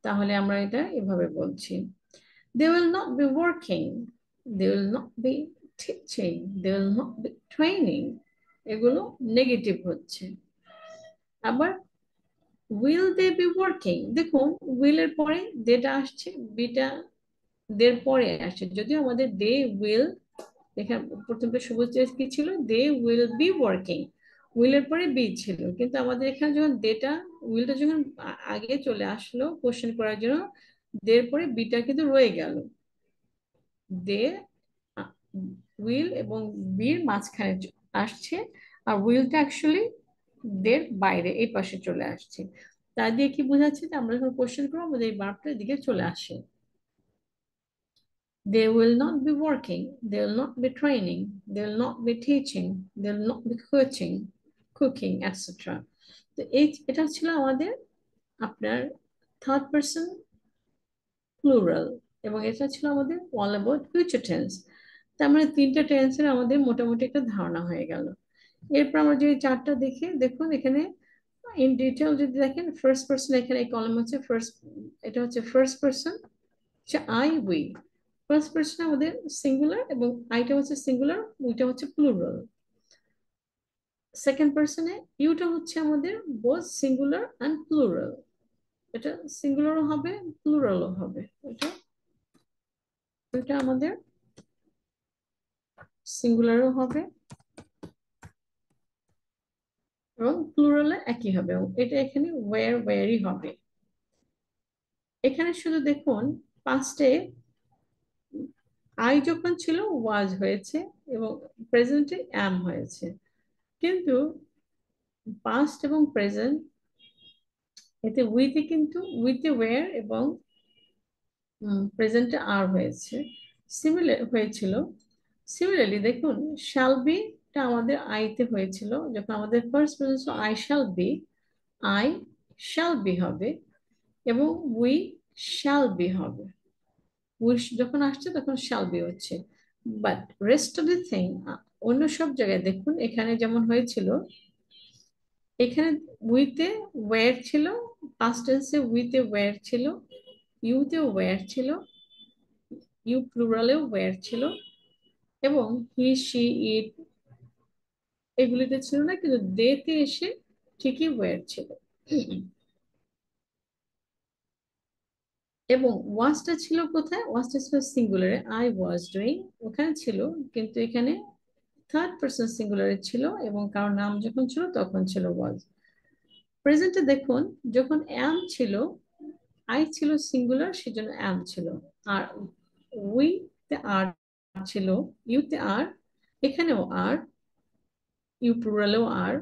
তাহলে আমরা এটা এভাবে বলছি, they will not be working, they will not be teaching, they will not be training, এগুলো negative হচ্ছে। আবার will they be working, দেখুন will এর পরে যেটা আসছে বিটা দের পরে আসছে, যদিও আমাদের they will, এখানে প্রথমটা সবুজ কি ছিল, they will be working, will এর পরে বি ছিল, কিন্তু আমাদের এখানে যখন ডেটা উইলটা যখন আগে চলে আসলো কোশ্চেন করার জন্য, দের পরে বিটা কিন্তু রয়ে গেল, দে উইল এবং বির মাঝখানে আসছে, আর উইলটা অ্যাকচুয়ালি দের বাইরে এই পাশে চলে আসছে। তা দিয়ে কি বোঝাচ্ছে যে আমরা যখন কোশ্চেন করবো আমাদের এই ভার্বটা এদিকে চলে আসে। They will not be working, they will not be training, they will not be teaching, they will not be cooking, etc. তো এটা ছিল আমাদের আপনার থার্ড পার্সন প্লুরাল, এবং এটা ছিল আমাদের অল অ্যাবাউট ফিউচার টেন্স। তার মানে তিনটা টেন্সের আমাদের মোটামুটি একটা ধারণা হয়ে গেল। এরপর আমরা যদি চারটা দেখি, দেখুন এখানে ইন ডিটেল যদি দেখেন, ফার্স্ট পার্সন, এখানে এই কলাম হচ্ছে ফার্স্ট, এটা হচ্ছে ফার্স্ট পার্সন, হচ্ছে আই উই, ফার্স্ট পার্সন আমাদের সিঙ্গুলার এবং আইটা হচ্ছে সিঙ্গুলার, উইটা হচ্ছে প্লুরাল। সেকেন্ড পার্সনে ইউটা হচ্ছে আমাদের বোথ সিঙ্গুলার অ্যান্ড প্লুরাল, এটা সিঙ্গুলারও হবে প্লুরালও হবে, এটা আমাদের সিঙ্গুলারও হবে এবং প্লুরালে একই হবে, এবং এটা এখানে ওয়্যারই হবে। এখানে শুধু দেখুন পাস্টে আই যখন ছিল ওয়াজ হয়েছে এবং প্রেজেন্টে অ্যাম হয়েছে, কিন্তু পাস্ট এবং প্রেজেন্ট এতে উইথে কিন্তু উইথে ওয়্যার এবং প্রেজেন্টে আর হয়েছে, সিমিলার হয়েছিল। সিমিলারলি দেখুন শ্যাল বিটা আমাদের আইতে হয়েছিল, যখন আমাদের first present I shall B হবে এবং উই শ্যাল বি হবে, উই যখন আসছে তখন শ্যাল বি হচ্ছে। But rest of the thing, অন্য সব জায়গায় দেখুন এখানে যেমন হয়েছিল, এখানে উইতে ওয়্যার ছিল, পাস্ট টেন্সে উইতে ওয়্যার ছিল, ইউতে ওয়্যার ছিল, ইউ প্লুরালেও ওয়্যার ছিল, এবং হি শি ইট এগুলিতে ছিল না, কিন্তু দেতে এসে ঠিকই ওয়্যার ছিল। এবং ওয়াজটা ছিল কোথায়, ওয়াজটা ছিল সিঙ্গুলারে, আই ওয়াজ ডুইং, ওখানে ছিল, কিন্তু এখানে থার্ড পার্সন সিঙ্গুলারে ছিল, এবং কারো নাম যখন ছিল তখন ছিল ওয়াজ। প্রেজেন্টে দেখুন যখন অ্যাম ছিল, আই ছিল সিঙ্গুলার সেজন্য অ্যাম ছিল, আর উইতে আর ছিল, ইউতে আর, এখানেও আর, ইউ প্লুরালেও আর,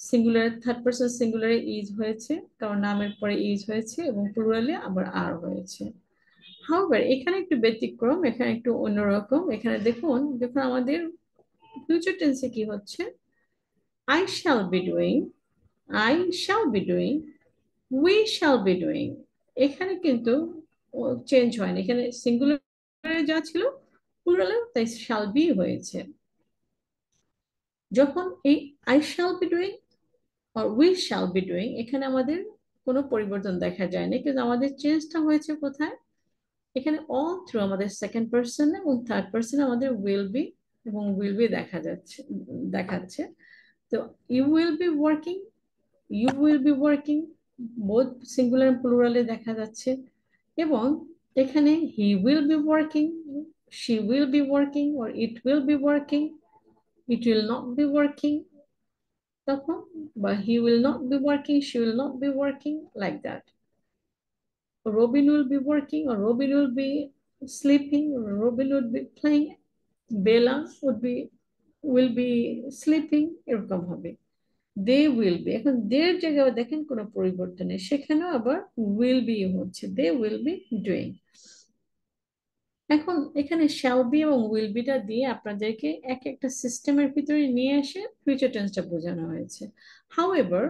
সিঙ্গুলার থার্ড পার্সন সিঙ্গুলারে ইজ হয়েছে কারণ নামের পরে ইজ হয়েছে, এবং প্লুরালে আবার আর হয়েছে। হাউএভার এখানে একটু ব্যতিক্রম, এখানে একটু অন্যরকম। এখানে দেখুন, যখন আমাদের ফিউচার টেন্সে কি হচ্ছে, I shall be doing, I shall be doing, we shall be doing. এখানে কিন্তু চেঞ্জ হয়নি, এখানে সিঙ্গুলারে যা ছিল প্লুরালে তাই শ্যাল বি হয়েছে। যখন এই আই শ্যাল বি ডুইং আর উই শ্যাল বি ডুইং, এখানে আমাদের কোনো পরিবর্তন দেখা যায়নি, কিন্তু আমাদের চেঞ্জটা হয়েছে কোথায়, এখানে অল থ্রু আমাদের সেকেন্ড পার্সন এবং থার্ড পার্সন আমাদের উইল বি এবং উইল বি দেখাচ্ছে। তো you will be working, you will be working, both singular প্লুরালে দেখা যাচ্ছে। এবং এখানে he will be working, she will be working, or it will be working, it will not be working তখন, বা he will not be working, she will not be working, like that. Robin will be working, or Robin will be sleeping, or Robin would be playing, Bella will be sleeping, এরকম হবে। They will be, এখন দের জায়গায় দেখেন কোনো পরিবর্তন নেই, সেখানেও আবার উইল বি হচ্ছে, দে উইল বি ডুইং। এখন এখানে শ্যাল বি এবং উইল বিটা দিয়ে আপনাদেরকে এক একটা সিস্টেমের ভিতরে নিয়ে এসে ফিউচার টেন্সটা বোঝানো হয়েছে। হাউএভার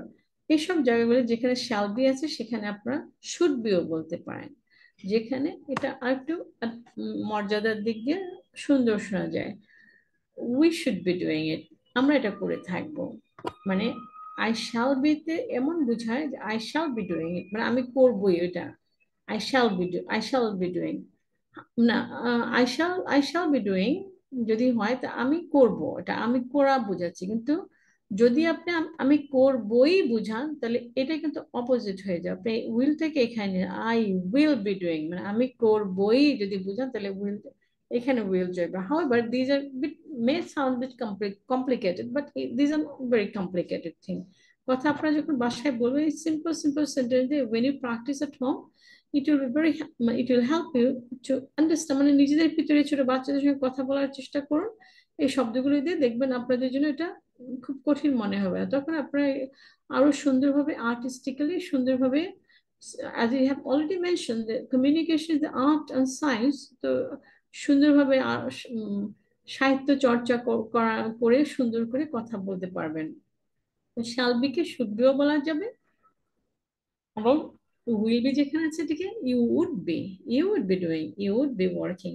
এসব জায়গাগুলো যেখানে শ্যাল বি আছে সেখানে আপনারা শুড বিও বলতে পারেন, যেখানে এটা আরেকটু মর্যাদার দিক দিয়ে সুন্দর শোনা যায়। উই শুড বি ডুইং ইট, আমরা এটা করে থাকবো। মানে আই শ্যাল বিতে এমন বোঝায় যে আই শ্যাল বি ডুইং ইট, মানে আমি করবোই এটা। আই শ্যাল বি ডুইং, না, আই শ্যাল বি ডুইং যদি হয় তা আমি করব, এটা আমি করা বোঝাচ্ছি। কিন্তু যদি আপনি আমি করবই বুঝান, তাহলে এটা কিন্তু অপোজিট হয়ে যাবে। আপনি উইলটাকে এখানে আই উইল বি ডুইং, মানে আমি করবই যদি বুঝান, তাহলে উইল এখানে উইল যাবে। However these are bit may sound bit complicated, but these are not very complicated thing. কথা আপনারা যখন বাসায় বলবেন, সিম্পল সিম্পল সেন্টেন্স দিয়ে when you practice at home, it will be very it will help you to understand। মানে নিজেদের ভিতরে ছোট বাচ্চাদের সঙ্গে কথা বলার চেষ্টা করুন এই শব্দগুলো দিয়ে, দেখবেন আপনাদের জন্য এটা খুব কঠিন মনে হবে না। তখন আপনারা আরো সুন্দরভাবে আর্টিস্টিক্যালি সুন্দরভাবে, as you have already mentioned, the communication is the art and science, তো সুন্দরভাবে সাহিত্য চর্চা করে সুন্দর করে কথা বলতে পারবেন। শালবিকে শুড বিও বলা যাবে, এবং উইল বি যেখানে আছে এটাকে you would be doing, you would be working.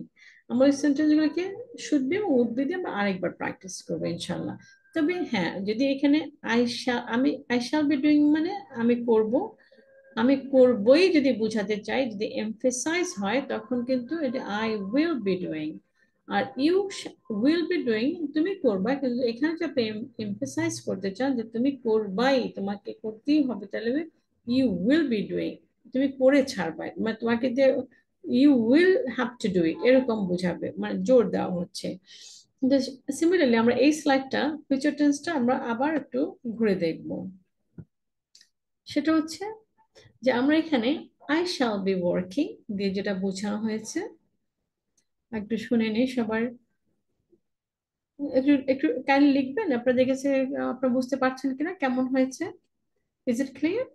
আমরা ওই সেন্টেন্স গুলোকে শুড বি এবং উড বি দিয়ে আমরা আরেকবার প্র্যাকটিস করবো ইনশাল্লাহ। তবে হ্যাঁ, যদি এখানে আই শ্যাল বি ডুইং মানে আমি করব, আমি করবই যদি বুঝাতে চাই, যদি এমফেসাইজ হয়, তখন কিন্তু এটা আই উইল বি ডুইং। আর ইউ উইল বি ডুইং তুমি করবা, কিন্তু এখানে যদি আপনি এমফেসাইজ করতে চান যে তুমি করবাই, তোমাকে করতেই হবে, তাহলে ইউ উইল বি ডুইং, তুমি করে ছাড়বা, মানে তোমাকে যে you will have to do it এরকম বুঝাবে, মানে জোর দেওয়া হচ্ছে। সিমিলারলি আমরা এই স্লাইডটা ফিউচার টেন্সটা আমরা আবার একটু ঘুরে দেখব। সেটা হচ্ছে যে আমরা এখানে আই শ্যাল বি ওয়ার্কিং দিয়ে যেটা বোঝানো হয়েছে, একটু শুনে নিই সবার। একটু একটু কাইন্ডলি লিখবেন আপনারা দেখেছে, আপনারা বুঝতে পারছেন কিনা, কেমন হয়েছে, ইজ ইট ক্লিয়ার?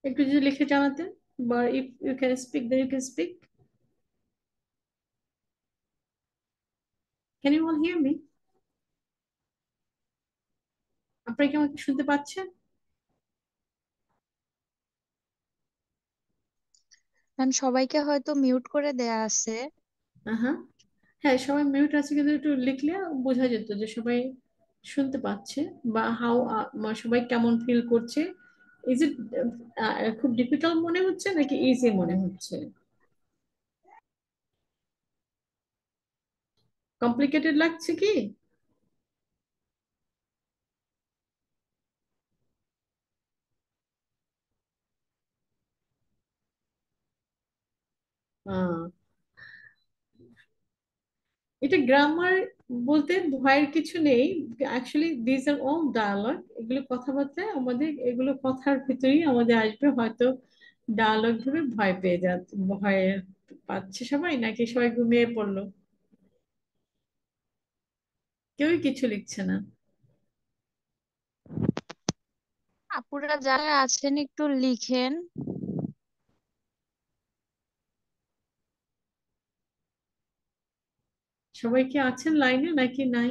একটু যদি লিখে জানাতেন, বা if you can speak then you can speak. Can you all hear me? আপনারা কি আমাকে শুনতে পাচ্ছেন? ম্যাম সবাইকে হয়তো মিউট করে দেয়া আছে। হ্যাঁ, হ্যাঁ, সবাই মিউট আছে, কিন্তু একটু লিখলে বোঝা যেত যে সবাই শুনতে পাচ্ছে, বা সবাই কেমন ফিল করছে। ইজ ইট খুব ডিফিকাল্ট মনে হচ্ছে নাকি ইজি মনে হচ্ছে, কমপ্লিকেটেড লাগছে কি? আহ, এটা গ্রামার বলতে ভয়ের কিছু নেই। Actually this are all dialogue, এগুলো কথাবার্তা আমাদের, এগুলো কথার ভিতরেই আমাদের আসবে। হয়তো ডায়ালগ ভেবে ভয় পেয়ে যাচ্ছে, ভয় পাচ্ছে সবাই, নাকি সবাই ঘুমিয়ে পড়লো, কেউই কিছু লিখছে না। আপুরা যারা আছেন একটু লিখেন। সবাই কি আছেন লাইনে নাকি নাই?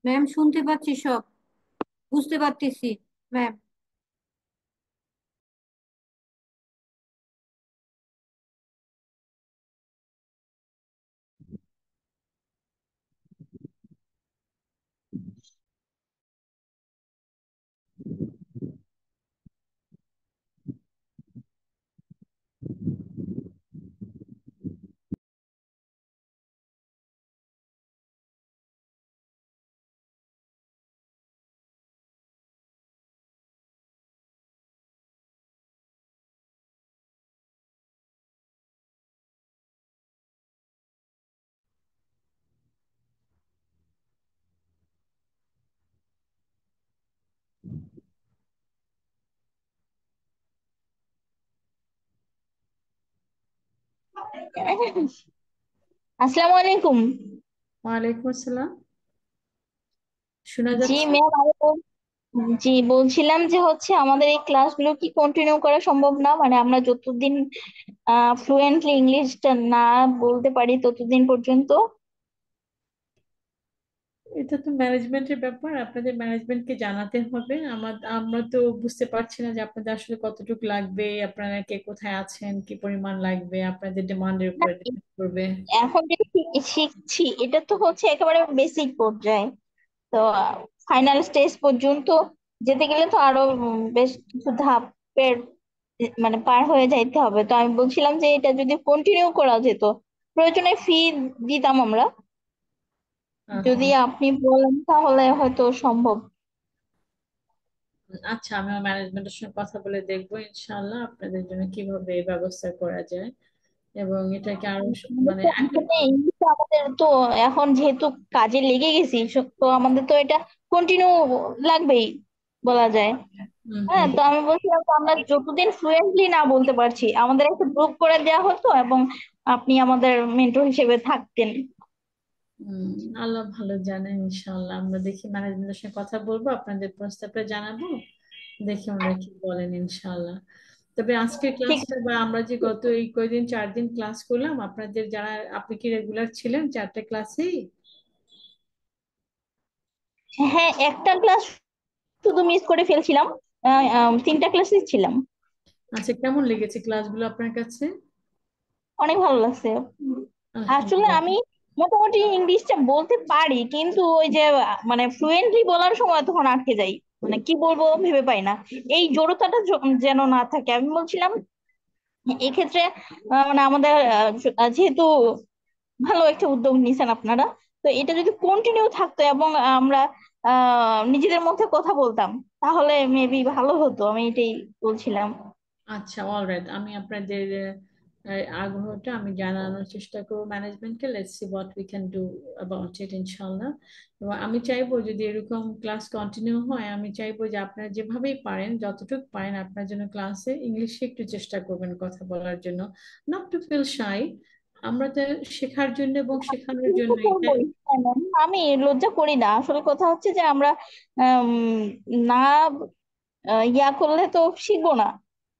ম্যাম শুনতে পাচ্ছি, সব বুঝতে পারতেছি ম্যাম। আসসালামু আলাইকুম। ওয়ালাইকুম আসসালাম। শোনা জি যাচ্ছে? ম্যাম, জি বলছিলাম যে আমাদের এই ক্লাসগুলো কি কন্টিনিউ করা সম্ভব না? মানে আমরা যতদিন ফ্লুয়েন্টলি ইংলিশটা না বলতে পারি ততদিন পর্যন্ত। এটা তো ম্যানেজমেন্টের ব্যাপার, আপনাদের ম্যানেজমেন্টকে জানাতে হবে। আমরা তো বুঝতে পারছি না যে আপনাদের আসলে কতটুকু লাগবে, আপনারা কে কোথায় আছেন, কি পরিমাণ লাগবে, আপনাদের ডিমান্ডের না, উপরে ডিপেন্ড করবে। এখন যে শিখছি এটা তো একেবারে বেসিক পর্যায়ে। তো ফাইনাল স্টেজ পর্যন্ত যেতে গেলে তো আরো বেশ কিছু ধাপের মানে পার হয়ে যাইতে হবে। তো আমি বলছিলাম যে এটা যদি কন্টিনিউ করা যেত, প্রয়োজনে ফি দিতাম আমরা। আচ্ছা যদি আপনি বলেন তাহলে হয়তো সম্ভব। আচ্ছা, আমি ম্যানেজমেন্টের সঙ্গে কথা বলে দেখবো ইনশাআল্লাহ আপনাদের জন্য কিভাবে এই ব্যবস্থা করা যায়, এবং এটাকে আরো মানে একটা। আসলে ইংলিশে আমাদের তো এখন যেহেতু কাজে লেগে গেছি, তো আমাদের তো এটা কন্টিনিউ লাগবেই বলা যায়। হুম হ্যাঁ, হুম। তো আমি বলছিলাম যে আমরা যতদিন ফ্লুয়েন্টলি না বলতে পারছি আমাদের একটা গ্রুপ করে দেওয়া হতো, এবং আপনি আমাদের মেন্টর হিসেবে থাকতেন। হুম, আল্লাহ ভালো জানেন, ইনশাআল্লাহ আমরা দেখি ম্যানেজমেন্টের সঙ্গে কথা বলবো, আপনাদের প্রস্তাবটা জানাবো, দেখি ওনারা কি বলেন ইনশাআল্লাহ। তবে আজকের ঠিক ক্লাসটা বা আমরা যে গত এই কয়দিন 4 দিন ক্লাস করলাম, আপনাদের যারা, আপনি কি রেগুলার ছিলেন 4টে ক্লাসেই? আছে। হ্যাঁ, একটা ক্লাস শুধু মিস করে ফেলছিলাম। 3টা ক্লাসে ছিলাম। আচ্ছা, কেমন লেগেছে ক্লাসগুলো আপনার কাছে? অনেক ভালো লাগছে। আসলে আলহামদুলিল্লাহ। আমি মোটামুটি ইংলিশটা বলতে পারি, কিন্তু ওই যে মানে ফ্লুয়েন্টলি বলার সময় তখন আটকে যাই। মানে কি বলবো ভেবে পাই না। এই জড়তাটা যেন না থাকে। আমি বলছিলাম এক্ষেত্রে মানে আমাদের যেহেতু ভালো একটা উদ্যোগ নিয়েছেন আপনারা, তো এটা যদি কন্টিনিউ থাকতো এবং আমরা নিজেদের মধ্যে কথা বলতাম তাহলে মেবি ভালো হতো। আমি এটাই বলছিলাম। আচ্ছা, অলরাইট, আমি আপনাদের আগ্রহটা আমি জানানোর চেষ্টা করবো ম্যানেজমেন্টকে। Let's see what we can do about it ইনশাআল্লাহ। এবং আমি চাইবো যদি এরকম ক্লাস কন্টিনিউ হয়, আমি চাইবো যে আপনারা যেভাবেই পারেন, যতটুকু পারেন আপনার জন্য ক্লাসে ইংলিশে একটু চেষ্টা করবেন কথা বলার জন্য, নট টু ফিল শাই। আমরা তো শেখার জন্য এবং শেখানোর আমি তো জন্য এটাই। করবোই। হ্যাঁ, ma'am, আমি লজ্জা করি না। আসলে কথা হচ্ছে যে আমরা আম, না ইয়া করলে তো শিখবো না।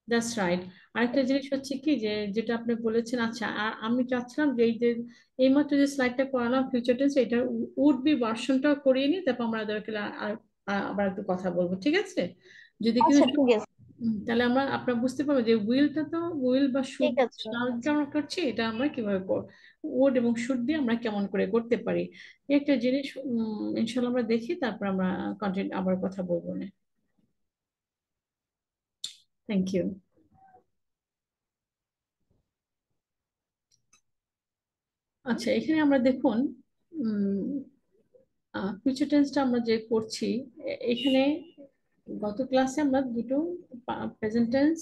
That's right. আরেকটা জিনিস হচ্ছে কি, যে যেটা আপনি বলেছেন, আচ্ছা, আর আমি চাচ্ছিলাম যে এই যে এইমাত্র যে স্লাইডটা করালাম ফিউচার টেন্স, এটা উড বি ভার্সনটা করিয়ে নিই, তারপর আমরা দরকার আবার একটু কথা বলবো, ঠিক আছে? যদি কিন্তু আচ্ছা ঠিক আছে। তাহলে আমরা আপনারা বুঝতে পারবো যে উইলটা তো উইল বা শুড ঠিক আছে। আমরা করছি, এটা আমরা কিভাবে উড এবং শুড দিয়ে আমরা কেমন করে করতে পারি, এই একটা জিনিস ইনশাল্লাহ আমরা দেখি, তারপর আমরা কন্টেন্ট আবার কথা বলবো না। Thank you. আচ্ছা, এখানে আমরা দেখুন ফিউচার টেন্সটা আমরা যে করছি, এখানে গত ক্লাসে আমরা দুটো প্রেজেন্ট টেন্স,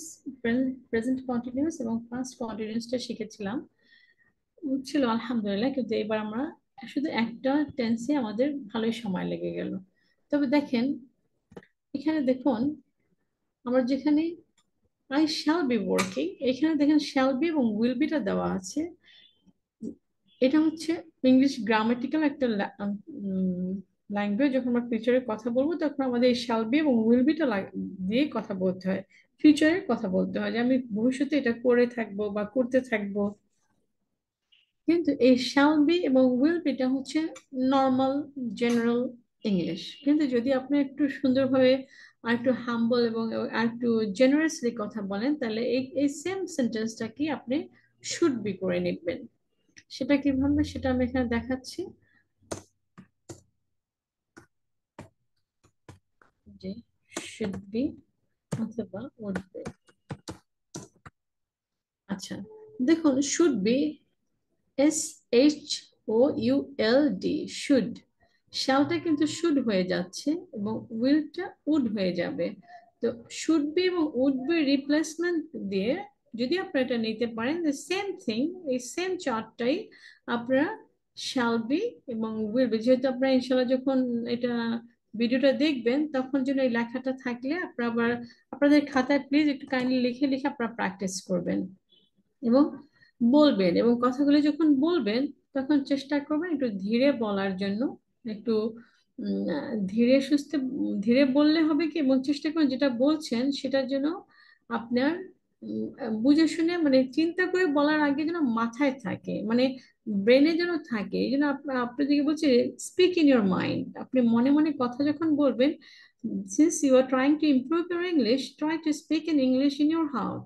প্রেজেন্ট কন্টিনিউয়াস এবং পাস্ট কন্টিনিউয়াসটা শিখেছিলাম। ছিল আলহামদুলিল্লাহ, কিন্তু এবার আমরা শুধু একটা টেন্সে আমাদের ভালোই সময় লেগে গেল। তবে দেখেন, এখানে দেখুন আমরা যেখানে আই শ্যাল বি ওয়ার্কিং, এখানে দেখেন শ্যাল বি এবং উইল বিটা দেওয়া আছে। এটা হচ্ছে ইংলিশ গ্রামাটিক্যাল একটা ল্যাঙ্গুয়েজ। যখন আমরা ফিউচারের কথা বলবো তখন আমাদের এই শ্যাল বি এবং উইল বিটা দিয়ে কথা বলতে হয়, ফিউচারের কথা বলতে হয় যে আমি ভবিষ্যতে এটা করে থাকবো বা করতে থাকবো। কিন্তু এই শ্যাল বি এবং উইল বিটা হচ্ছে নর্মাল জেনারেল ইংলিশ। কিন্তু যদি আপনি একটু সুন্দরভাবে আর একটু হাম্বল এবং আর একটু জেনারেসলি কথা বলেন, তাহলে এই এই সেম সেন্টেন্সটা কি আপনি শুড বি করে নেবেন। সেটা কিভাবে, সেটা আমি এখানে দেখাচ্ছি যে শুড বি অথবা উড বি। আচ্ছা, দেখুন শুড বি, SHOULD, শুড। শ্যালটা কিন্তু শুড হয়ে যাচ্ছে এবং উইলটা উড হয়ে যাবে। তো শুড বি এবং উড বি রিপ্লেসমেন্ট দিয়ে যদি আপনারা এটা নিতে পারেন, যে সেম থিং, এই সেম চার্টটাই আপনারা শ্যাল বি এবং উইল বি, যেহেতু আপনারা ইনশাল্লাহ যখন এটা ভিডিওটা দেখবেন তখন যেন এই লেখাটা থাকলে আপনারা আবার আপনাদের খাতায় প্লিজ একটু কাইন্ডলি লিখে লিখে আপনারা প্র্যাকটিস করবেন এবং বলবেন। এবং কথাগুলো যখন বলবেন তখন চেষ্টা করবেন একটু ধীরে বলার জন্য। একটু ধীরে সুস্থে ধীরে বললে হবে কি, এবং চেষ্টা করুন যেটা বলছেন সেটার জন্য আপনার বুঝে শুনে, মানে চিন্তা করে বলার আগে যেন মাথায় থাকে, মানে ব্রেনে যেন থাকে। এই জন্য আপনাদেরকে বলছি, স্পিক ইন ইউর মাইন্ড। আপনি মনে মনে কথা যখন বলবেন, since you are trying to improve your English, try to speak in English in your heart.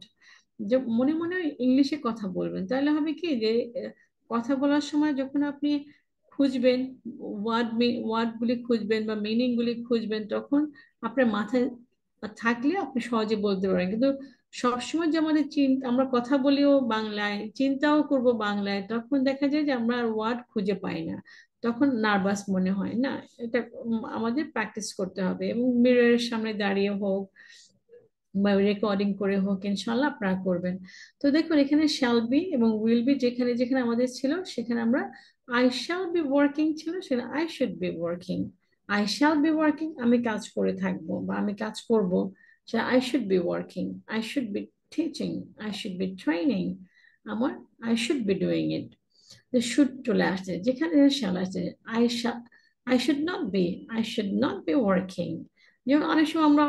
যে মনে মনে ইংলিশে কথা বলবেন, তাহলে হবে কি যে কথা বলার সময় যখন আপনি খুঁজবেন, ওয়ার্ড গুলি খুঁজবেন বা মিনিং গুলি খুঁজবেন, তখন আপনার মাথায় থাকলে আপনি সহজে বলতে পারেন। কিন্তু সবসময় যে আমাদের চিন্তা, আমরা কথা বলিও বাংলায়, চিন্তাও করব বাংলায়, তখন দেখা যায় যে আমরা আর ওয়ার্ড খুঁজে পাই না, তখন নার্ভাস মনে হয় না। এটা আমাদের প্র্যাকটিস করতে হবে, এবং মিররের সামনে দাঁড়িয়ে হোক বা রেকর্ডিং করে হোক, ইনশাল্লাহ আপনারা করবেন। তো দেখুন এখানে শ্যাল বি এবং উইল বি যেখানে যেখানে আমাদের ছিল, সেখানে আমরা আই শ্যাল বি ওয়ার্কিং ছিল, সেখানে I should be working. I shall be working, আমি কাজ করে থাকবো বা আমি কাজ করব, সেটা I should be working. I should be teaching, I should be training, আমার I should be doing it. Should চলে আসছে, যেখানে শ্যাল আসছে, I I should not be, I should not be working. যেমন অনেক সময় আমরা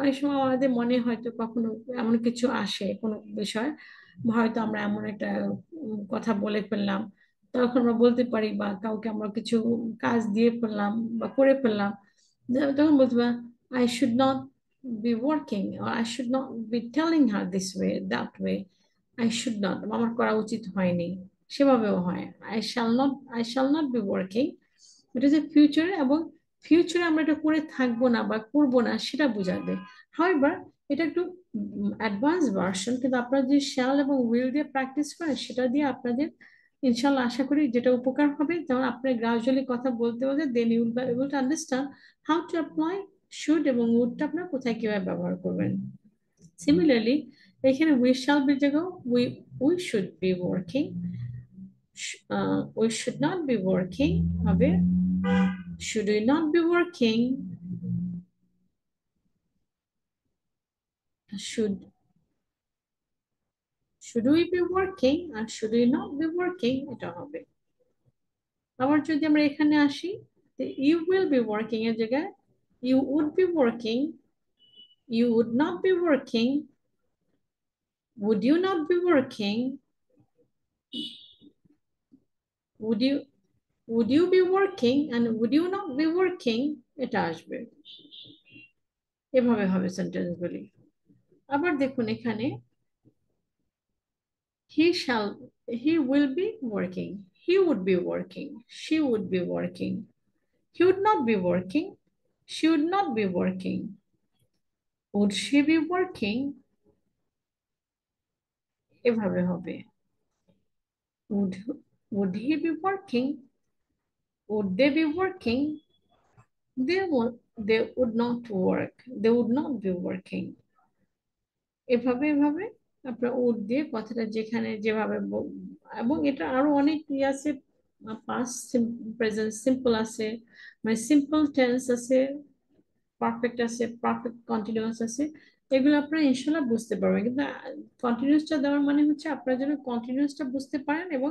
অনেক সময় আমাদের মনে হয়তো কখনো এমন কিছু আসে, কোনো বিষয় হয়তো আমরা এমন একটা কথা বলে ফেললাম, তখন আমরা বলতে পারি, বা কাউকে আমরা কিছু কাজ দিয়ে ফেললাম বা করে ফেললাম, তখন বলতে পারি I should not be working, I should not B telling her this way, that way. I should not, আমার করা উচিত হয়নি, সেভাবেও হয়। I shall not be working, এটা যে ফিউচারে, এবং ফিউচারে আমরা এটা করে থাকবো না বা করবো না সেটা বোঝাবে। হাউএভার এটা একটু অ্যাডভান্স ভার্সন, কিন্তু আপনারা যে শ্যাল এবং উইল দিয়ে প্র্যাকটিস করেন, সেটা দিয়ে আপনাদের ইনশাল্লাহ আশা করি যেটা উপকার হবে। যেমন আপনি গ্রাজুয়ালি কথা বলতে বলতে then you will be able to understand how to apply should এবং উডটা আপনার কোথায় কিভাবে ব্যবহার করবেন। সিমিলারলি এখানে উই শ্যাল বি জায়গায় we should be working, we should not be working হবে should we not be working, should we be working আর should we not be working, এটা হবে। আবার যদি আমরা এখানে আসি, you will be working এর জায়গায় you would be working, you would not be working, would you not be working, would you be working and would you not be working, এটা আসবে। এভাবে হবে সেন্টেন্সগুলি। আবার দেখুন এখানে he will be working, he would be working, she would be working, he would not be working, she would not be working, would she be working, এভাবে হবে। would Would he be working? Would they be working? They would not work. They would not be working. এভাবে এভাবে আপনার would দিয়ে কথাটা যেখানে যেভাবে এবং এটা আরো অনেক আছে, পাস্ট প্রেজেন্ট সিম্পল আছে, মানে সিম্পল টেন্স আছে, পারফেক্ট আছে, পারফেক্ট কন্টিনিউয়াস আছে। এগুলো আপনারা ইনশাল্লাহ বুঝতে পারবেন, কিন্তু কন্টিনিউয়াসটা দেওয়ার মানে হচ্ছে আপনারা যেন কন্টিনিউয়াসটা বুঝতে পারেন এবং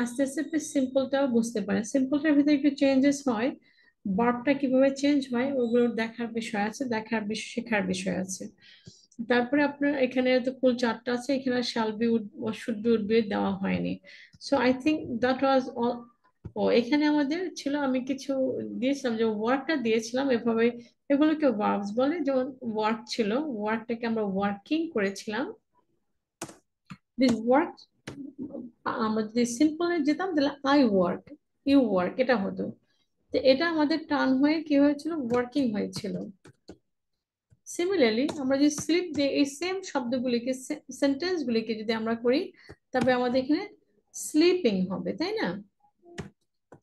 আস্তে আস্তে আপনি সিম্পলটাও বুঝতে পারেন। সিম্পলটার ভিতরে একটু চেঞ্জেস হয়, ভার্বটা কিভাবে চেঞ্জ হয় ওগুলো দেখার বিষয় আছে, শেখার বিষয় আছে। তারপরে আপনার এখানে তো ফুল চারটা আছে, এখানে shall be would should be would be দেওয়া হয়নি। So I think that was all. ও এখানে আমাদের ছিল, আমি কিছু দিয়েছিলাম যে ওয়ার্কটা দিয়েছিলাম এভাবে, এগুলোকে ভার্বস বলে। যেমন ওয়ার্ক ছিল, ওয়ার্কটাকে আমরা ওয়ার্কিং করেছিলাম। দিস ওয়ার্ক, আমরা যদি সিম্পলে যেতাম তাহলে আই ওয়ার্ক, ইউ ওয়ার্ক এটা হতো। তো এটা আমাদের টার্ন হয়ে কি হয়েছিল, ওয়ার্কিং হয়েছিল। সিমিলারলি আমরা যদি স্লিপ দিয়ে এই সেম শব্দগুলিকে, সেন্টেন্স গুলিকে যদি আমরা করি, তবে আমাদের এখানে স্লিপিং হবে, তাই না?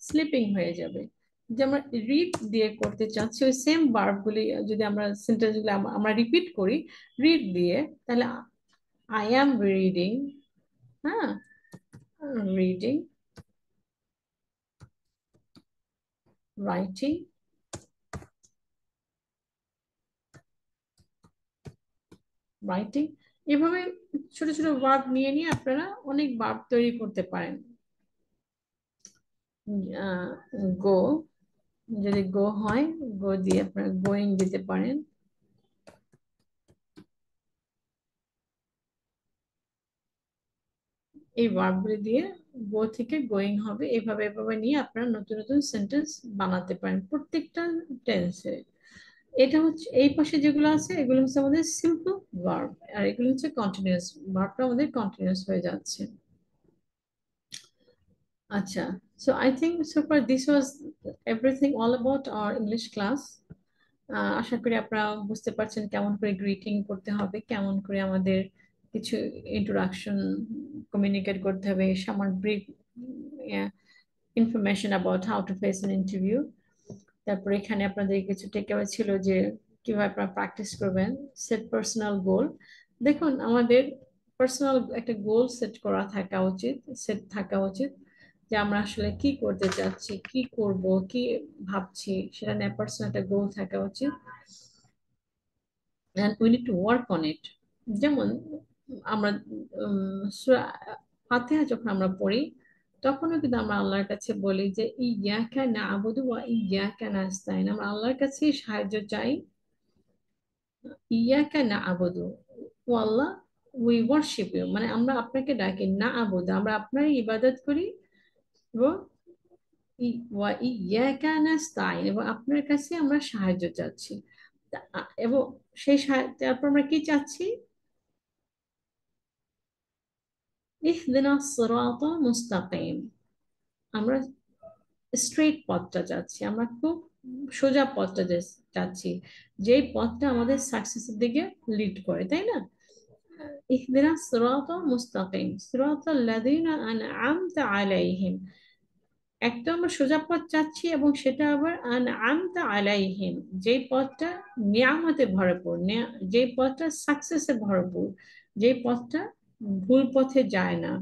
স্লিপিং হয়ে যাবে। যে আমরা রিড দিয়ে করতে চাচ্ছি, ওই সেম ভার্ব গুলি যদি আমরা সেন্টেন্স গুলি আমরা রিপিট করি রিড দিয়ে, তাহলে আই অ্যাম রিডিং, হ্যাঁ, রিডিং, রাইটিং, রাইটিং। এভাবে ছোট ছোট ভার্ব নিয়ে নিয়ে আপনারা অনেক ভার্ব তৈরি করতে পারেন। গো, যদি গো হয়, গো দিয়ে আপনারা গোয়িং দিতে পারেন। এই ভার্বগুলি দিয়ে গো থেকে গোয়িং হবে, এভাবে এভাবে নিয়ে আপনারা নতুন নতুন সেন্টেন্স বানাতে পারেন প্রত্যেকটা টেন্সে। এটা হচ্ছে এই পাশে যেগুলো আছে এগুলো হচ্ছে আমাদের সিম্পল ভার্ব, আর এগুলো হচ্ছে কন্টিনিউয়াস। ভার্বটা আমাদের কন্টিনিউয়াস হয়ে যাচ্ছে। আচ্ছা, so I think so far this was everything all about our English class. আশা করি আপনারা বুঝতে পারছেন কেমন করে গ্রিটিং করতে হবে, কেমন করে আমাদের কিছু ইন্ট্রোডাকশন কমিউনিকেট করতে হবে, সামান্য brief information about how to face an interview. তারপরে এখানে আপনাদের কিছু টেকঅ্যাওয়ে ছিল যে কিভাবে আপনারা প্র্যাকটিস করবেন। সেট পার্সোনাল গোল। দেখুন আমাদের পার্সোনাল একটা গোল সেট করা থাকা উচিত, সেট থাকা উচিত যে আমরা আসলে কি করতে চাচ্ছি, কি করব, কি ভাবছি, সেটা নিয়ে পার্সোনাল একটা গোল থাকা উচিত। and we need to work on it. যেমন আমরা সূরা ফাতিহা যখন আমরা পড়ি তখনও কিন্তু আমরা আল্লাহর কাছে বলি যে ইয়াকা না'বুদু ওয়া ইয়াকা নাস্তাইন, আমরা আল্লাহর কাছে সাহায্য চাই। ইয়াকা না'বুদু, ও আল্লাহ উই ওয়ার্শিপ ইউ, মানে আমরা আপনাকে ডাকি, না আবুদু আমরা আপনার ইবাদত করি, এবং ওয়া ইয়াকা নাস্তাইন এবং আপনার কাছে আমরা সাহায্য চাচ্ছি। এবং সেই তারপর আমরা কি চাচ্ছি, ইহদিনা সিরাতা মুস্তাকিম, আমরা স্ট্রেট পথটা চাচ্ছি, আমরা খুব সোজা পথটা চাচ্ছি, যেই পথটা আমাদের সাকসেসের দিকে লিড করে, তাই না? ইহদিনা সিরাতা মুস্তাকিম সিরাতাল লাযিনা আনআমতা আলাইহিম, একটা আমরা সোজা পথ চাচ্ছি এবং সেটা আবার আনআমতা আলাইহিম, যেই পথটা নিয়ামতে ভরপুর, যেই পথটা সাকসেসে ভরপুর, যেই পথটা ভুল পথে যায় না,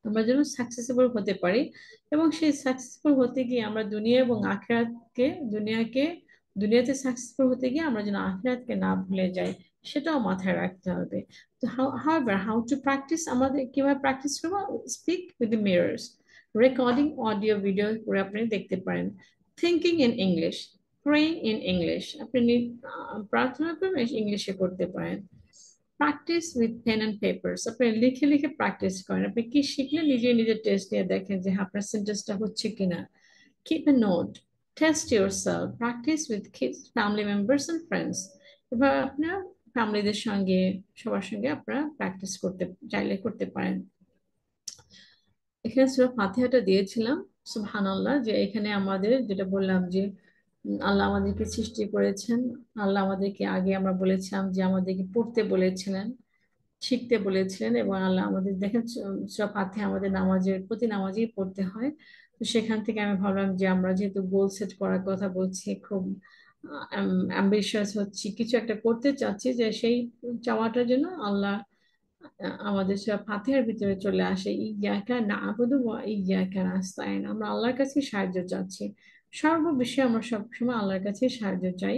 আমরা যেন সাকসেসফুল হতে পারি। এবং সেই সাকসেসফুল হতে গিয়ে আমরা দুনিয়া এবং আখিরাতকে, দুনিয়াতে সাকসেসফুল হতে গিয়ে আমরা যেন আখিরাতকে না ভুলে যাই, সেটাও মাথায় রাখতে হবে। তো হাউ টু প্র্যাকটিস, আমাদের কিভাবে প্র্যাকটিস করবো, speak with the mirrors, recording audio video করে আপনি দেখতে পারেন। Thinking in English, praying in English, আপনি প্রার্থনা করবেন ইংলিশে করতে পারেন। Practice with pen and papers, আপনি লিখে লিখে প্র্যাকটিস করেন। আপনি কি শিখলেন নিজে নিজে টেস্ট দিয়ে দেখেন যে আপনার সেন্টেন্সটা হচ্ছে কিনা। Keep a note, test yourself, practice with kids, family members and friends. এবার আপনার ফ্যামিলিদের সঙ্গে, সবার সঙ্গে আপনারা প্র্যাকটিস করতে চাইলে করতে পারেন। এখানে সূরা ফাতিহাটা দিয়েছিলাম, সুবহানাল্লাহ, যে এখানে আমাদের যেটা বললাম যে আল্লাহ আমাদেরকে সৃষ্টি করেছেন, আল্লাহ আমাদেরকে আগে আমরা বলেছিলাম যে আমাদেরকে পড়তে বলেছিলেন, শিখতে বলেছিলেন, এবং আল্লাহ আমাদের দেখেন সূরা ফাতিহা আমাদের নামাজের প্রতি নামাজেই পড়তে হয়। তো সেখান থেকে আমি ভাবলাম যে আমরা যেহেতু গোল সেট করার কথা বলছি, খুব অ্যাম্বিশিয়াস হচ্ছি, কিছু একটা করতে চাচ্ছি, যে সেই চাওয়াটার জন্য আল্লাহ আমাদের সূরা ফাতিহার ভিতরে চলে আসে, ইয়াকা না'বুদু ওয়া ইয়াকা নাস্তাইন। আমরা আল্লাহর কাছে সাহায্য চাচ্ছি, সর্ব বিষয়ে আমরা সবসময় আল্লাহর কাছে সাহায্য চাই,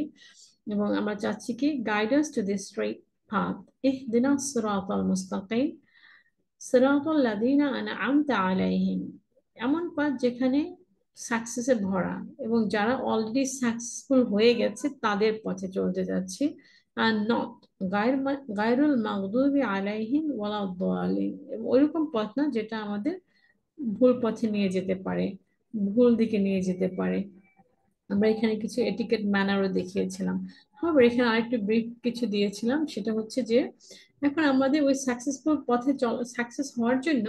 এবং আমরা চাচ্ছি কি guidance to this straight path, ইহদিনাস সিরাতাল মুস্তাকিম সিরাতাল লাযীনা আনআমতা আলাইহিম। এমন পথ যেখানে সাকসেসে ভরা, এবং যারা অলরেডি সাকসেসফুল হয়ে গেছে তাদের পথে চলতে যাচ্ছি, আর নট গায়রুল মাগদুবি আলাইহিম ওয়ালাদ-দালিন। ওইরকম পথ না যেটা আমাদের ভুল পথে নিয়ে যেতে পারে, ভুল দিকে নিয়ে যেতে পারে। আমরা এখানে কিছু এটিকেট ম্যানারও দেখিয়েছিলাম। হবে এখানে আরেকটু ব্রিফ কিছু দিয়েছিলাম, সেটা হচ্ছে যে এখন আমাদের ওই সাকসেসফুল পথে সাকসেস হওয়ার জন্য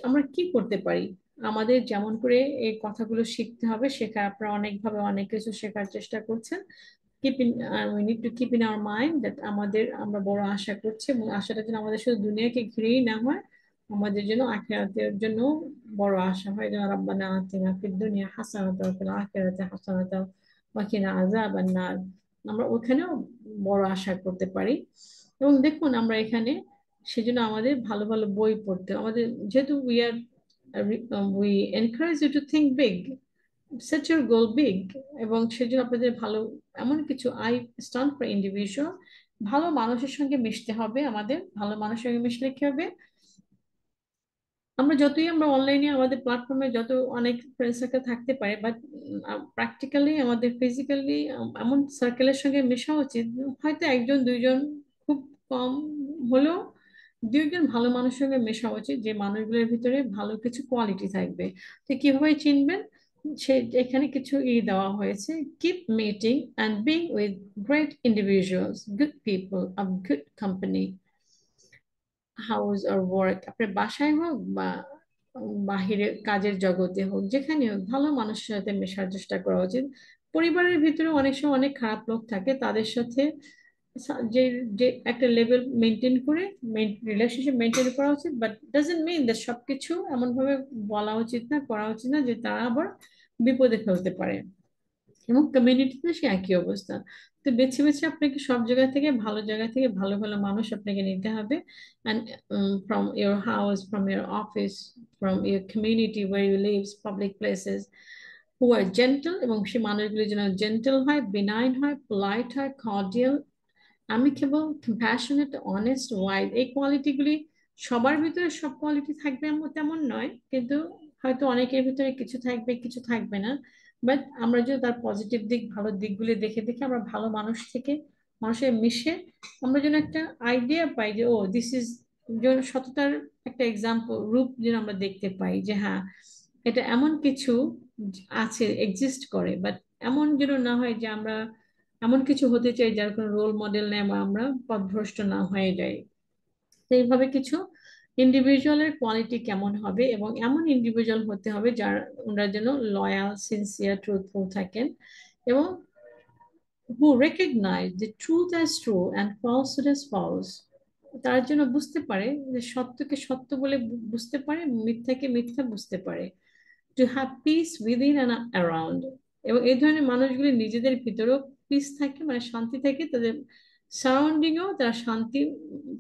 আমরা কি করতে পারি। আমাদের যেমন করে এই কথাগুলো শিখতে হবে, শেখার আপনারা অনেকভাবে অনেক কিছু শেখার চেষ্টা করছেন। Keep in we need to keep in our mind that আমরা বড় আশা করছি, এবং আশাটা যেন আমাদের শুধু দুনিয়াকে ঘিরেই না হয়, আমাদের জন্য আখিরাতের জন্য বড় আশা হয়, যেন রাব্বানা আতিনা ফিদ দুনিয়া হাসানাতাও ওয়া ফিল আখিরাতি হাসানাতাও ওয়া কিনা আযাবান নার। আমরা ওখানেও বড় আশা করতে পারি। এবং দেখুন আমরা এখানে সেজন্য আমাদের ভালো ভালো বই পড়তে, আমাদের যেহেতু we encourage you to think big, set your goal big, এবং সেজন্য আপনাদের ভালো এমন কিছু স্টান্ট ফর ইন্ডিভিজুয়াল, ভালো মানুষের সঙ্গে মিশতে হবে। আমাদের ভালো মানুষের সঙ্গে মিশলে কি হবে, আমরা অনলাইনে আমাদের প্ল্যাটফর্মে যত অনেক ফ্রেন্ড সার্কেল থাকতে পারে, বাট প্র্যাকটিক্যালি আমাদের ফিজিক্যালি এমন সার্কেলের সঙ্গে মেশা উচিত, হয়তো একজন দুইজন, খুব কম হলেও দুইজন ভালো মানুষের সঙ্গে মেশা উচিত, যে মানুষগুলোর ভিতরে ভালো কিছু কোয়ালিটি থাকবে। তো কিভাবে চিনবেন, সে এখানে কিছু দেওয়া হয়েছে, keep meeting and being with great individuals, good people of good company, house or work, আপনার বাসায় হোক বা বাহিরে কাজের জগতে হোক, যেখানে হোক ভালো মানুষের সাথে মেশার চেষ্টা করা উচিত। পরিবারের ভিতরে অনেক সময় অনেক খারাপ লোক থাকে, তাদের সাথে যে যে একটা লেভেল মেনটেন করে রিলেশনশিপ মেনটেন করা উচিত, বাট ডাজন্ট মিন দ্যাট সবকিছু এমন ভাবে বলা উচিত না, করা উচিত না যে তারা আবার বিপদে ফেলতে পারে। এবং কমিউনিটিতে সে একই অবস্থা। তো বেছে বেছে আপনাকে সব জায়গা থেকে ভালো জায়গা থেকে ভালো ভালো মানুষ আপনাকে নিতে হবে, and from your house, from your office, from your community where you live, public places, who are gentle, এবং সেই মানুষগুলি যেন জেন্টল হয়, বিনাইন হয়, পোলাইট হয়, cordial, amicable, compassionate, honest, wise. এই কোয়ালিটিগুলি সবার ভিতরে সব কোয়ালিটি থাকবে এমন তেমন নয়, কিন্তু হয়তো অনেকের ভিতরে কিছু থাকবে কিছু থাকবে না। বাট আমরা যদি তার পজিটিভ দিক ভালো দিকগুলি দেখে দেখে আমরা ভালো মানুষ থেকে মানুষের মিশে আমরা যেন একটা আইডিয়া পাই যে ও দিস ইজ, সততার একটা এক্সাম্পল রূপ যেন আমরা দেখতে পাই, যে হ্যাঁ এটা এমন কিছু আছে, এক্সিস্ট করে। বাট এমন যেন না হয় যে আমরা এমন কিছু হতে চাই যার কোনো রোল মডেল নেই, বা আমরা পথভ্রষ্ট না হয়ে যাই। তো এইভাবে কিছু ইন্ডিভিজুয়ালের কোয়ালিটি কেমন হবে, এবং এমন ইন্ডিভিজুয়াল হতে হবে যার ওনারা যেন লয়াল, সিনসিয়ার, ট্রুথফুল থাকেন, এবং who recognize the truth as true and falsehood as false। তার জন্য বুঝতে পারে যে সত্যকে সত্য বলে বুঝতে পারে, মিথ্যাকে মিথ্যা বুঝতে পারে। To have peace within and around, এবং এই ধরনের মানুষগুলি নিজেদের ভিতরেও পিস থাকে, মানে শান্তি থাকে, তাদের সারাউন্ডিংও তারা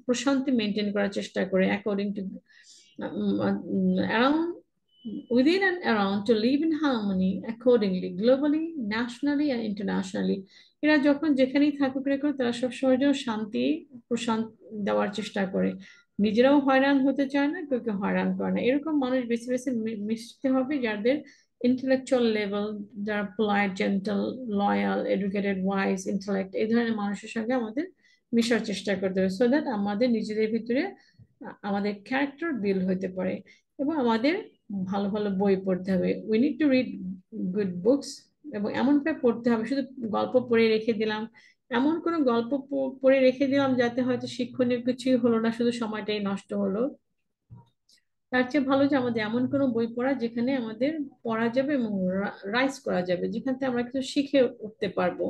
প্রশান্তি মেনটেন করার চেষ্টা করে, according to around within and around, to live in harmony accordingly, globally, nationally and internationally। এরা যখন যেখানেই থাকুক না কেন তারা সবসময় যেন শান্তি প্রশান্তি দেওয়ার চেষ্টা করে, নিজেরাও হয়রান হতে চায় না, কেউ কেউ হয়রান করে না। এরকম মানুষ বেছে বেছে মিশতে হবে, যাদের ইন্টেলেকচুয়াল লেভেল, যারা polite, gentle, loyal, educated, wise, intellect, এই ধরনের মানুষের সঙ্গে আমাদের মিশার চেষ্টা করতে হবে, সো দ্যাট আমাদের নিজেদের ভিতরে আমাদের ক্যারেক্টার বিল্ড হতে পারে। এবং আমাদের ভালো ভালো বই পড়তে হবে, we need to read good books, এবং এমনভাবে পড়তে হবে, শুধু গল্প পড়ে রেখে দিলাম, এমন কোনো গল্প পড়ে রেখে দিলাম যাতে হয়তো শিক্ষণীয় কিছুই হলো না, শুধু সময়টাই নষ্ট হলো। তার চেয়ে ভালো যে আমাদের এমন কোনো বই পড়া যেখানে আমাদের পড়া যাবে এবং রাইজ করা যাবে, যেখান থেকে আমরা কিছু শিখে উঠতে পারবো।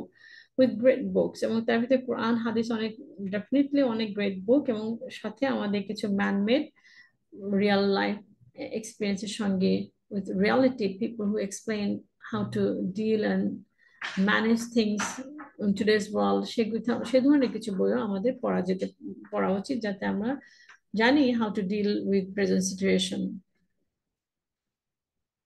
উইথ গ্রেট বুকস, এবং তার ভিতরে কোরআন হাদিস অনেক, ডেফিনেটলি অনেক গ্রেট বুক, এবং সাথে আমাদের কিছু ম্যানমেড রিয়েল লাইফ এক্সপিরিয়েন্সের সঙ্গে, with reality people who explain how to deal and manage things in today's world, সে ধরনের কিছু বইও আমাদের পড়া উচিত, যাতে আমরা জানি how to deal with present situation।